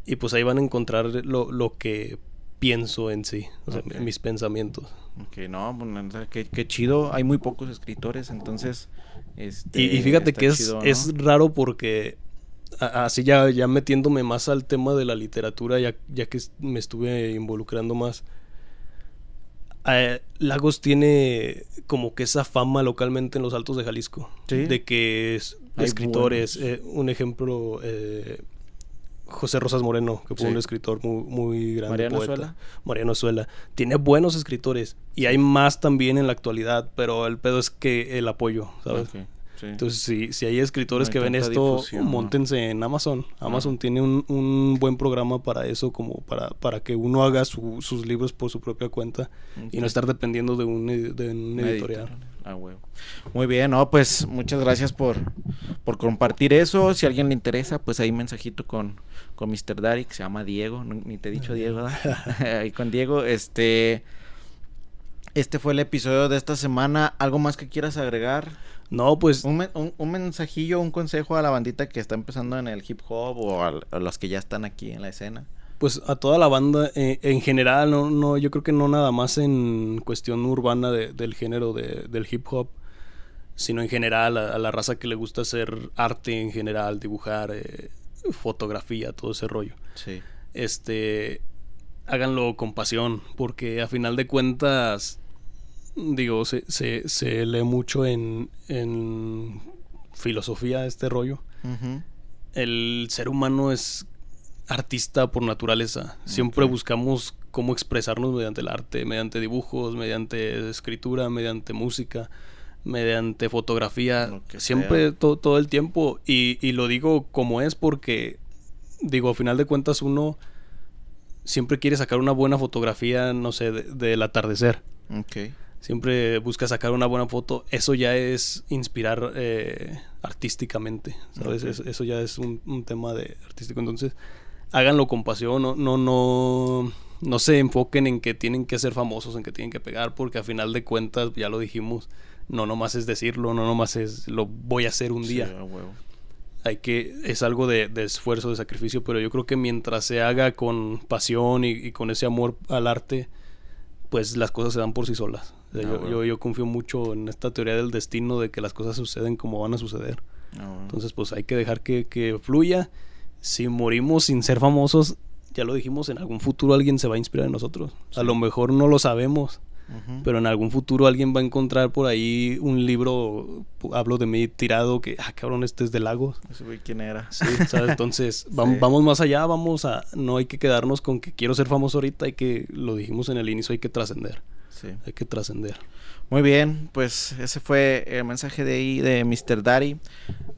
y pues ahí van a encontrar lo que pienso en sí, o sea, mis pensamientos. No, qué chido. Hay muy pocos escritores, entonces y fíjate que chido, ¿no? Es raro porque así ya metiéndome más al tema de la literatura, ya que me estuve involucrando más, Lagos tiene como que esa fama localmente en los Altos de Jalisco, de que escritores, un ejemplo, José Rosas Moreno, que fue un escritor muy grande, Mariano poeta. Zuela. Mariano Zuela. Tiene buenos escritores, y hay más también en la actualidad, pero el pedo es que el apoyo, ¿sabes? Entonces, si hay escritores que ven esto, difusión, móntense en Amazon. Amazon tiene un buen programa para eso, como para que uno haga sus libros por su propia cuenta y no estar dependiendo de un editorial. Muy bien, pues muchas gracias por compartir eso. Si a alguien le interesa, pues ahí mensajito con Mr. Daddy, que se llama Diego, ni te he dicho Diego, ¿verdad? Ahí con Diego. Este fue el episodio de esta semana. ¿Algo más que quieras agregar? No, pues... Un mensajillo, un consejo a la bandita que está empezando en el hip hop, o a los que ya están aquí en la escena. Pues a toda la banda, en general, no, yo creo que no nada más en cuestión urbana del género del hip hop, sino en general a la raza que le gusta hacer arte en general, dibujar, fotografía, todo ese rollo. Háganlo con pasión, porque a final de cuentas, digo, se lee mucho en filosofía este rollo. El ser humano es artista por naturaleza. Siempre buscamos cómo expresarnos mediante el arte, mediante dibujos, mediante escritura, mediante música, mediante fotografía, siempre todo el tiempo, y lo digo como es porque, digo, a final de cuentas uno siempre quiere sacar una buena fotografía, no sé, del atardecer. Siempre busca sacar una buena foto. Eso ya es inspirar artísticamente, ¿sabes? Eso ya es un tema de artístico. Entonces, háganlo con pasión. No se enfoquen en que tienen que ser famosos, en que tienen que pegar, porque a final de cuentas, ya lo dijimos, no nomás es decirlo, no nomás es lo voy a hacer un día. Es algo de esfuerzo, de sacrificio, pero yo creo que mientras se haga con pasión y con ese amor al arte, pues las cosas se dan por sí solas. O sea, yo confío mucho en esta teoría del destino, de que las cosas suceden como van a suceder. Entonces, pues hay que dejar que fluya. Si morimos sin ser famosos, ya lo dijimos, en algún futuro alguien se va a inspirar en nosotros. A lo mejor no lo sabemos, pero en algún futuro alguien va a encontrar por ahí un libro, hablo de mí, tirado, que, cabrón, este es de Lagos. ¿Quién era? Sí, ¿sabes? Entonces, vamos más allá, no hay que quedarnos con que quiero ser famoso ahorita, lo dijimos en el inicio, hay que trascender. Hay que trascender. Muy bien, pues ese fue el mensaje de ahí de Mr. Daddy.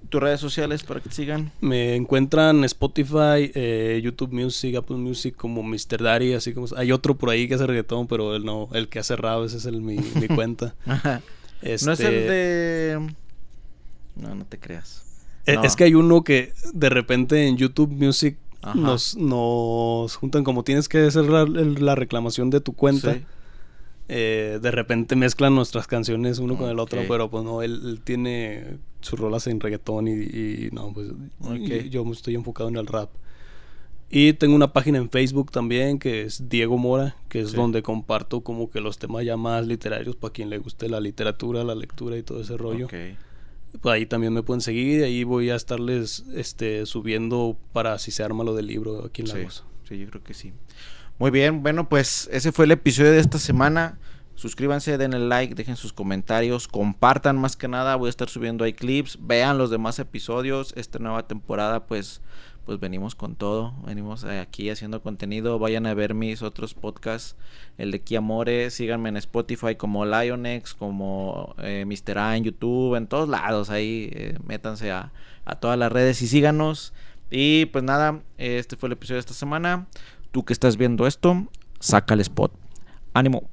¿Tus redes sociales para que te sigan? Me encuentran en Spotify, YouTube Music, Apple Music como Mr. Daddy, así como... Hay otro por ahí que hace reggaetón, pero él no, el que ha cerrado, ese es mi cuenta. ¿No es el de...? No te creas. Es que hay uno que de repente en YouTube Music nos juntan, como tienes que hacer la reclamación de tu cuenta. De repente mezclan nuestras canciones uno con el otro, pero pues no, él tiene sus rolas en reggaetón y no, pues yo estoy enfocado en el rap. Y tengo una página en Facebook también que es Diego Mora, que es donde comparto como que los temas ya más literarios para quien le guste la literatura, la lectura y todo ese rollo. Okay. Pues ahí también me pueden seguir y ahí voy a estarles subiendo para si se arma lo del libro aquí en Lagos. Sí, yo creo que sí. Muy bien, bueno, pues ese fue el episodio de esta semana. Suscríbanse, den el like, dejen sus comentarios, compartan más que nada. Voy a estar subiendo ahí clips, vean los demás episodios. Esta nueva temporada pues venimos con todo, venimos aquí haciendo contenido. Vayan a ver mis otros podcasts, el de Kia More, síganme en Spotify como Lionex, como Mr. A en YouTube, en todos lados, ahí métanse a todas las redes y síganos. Y pues nada, este fue el episodio de esta semana. Tú que estás viendo esto, saca el spot. ¡Ánimo!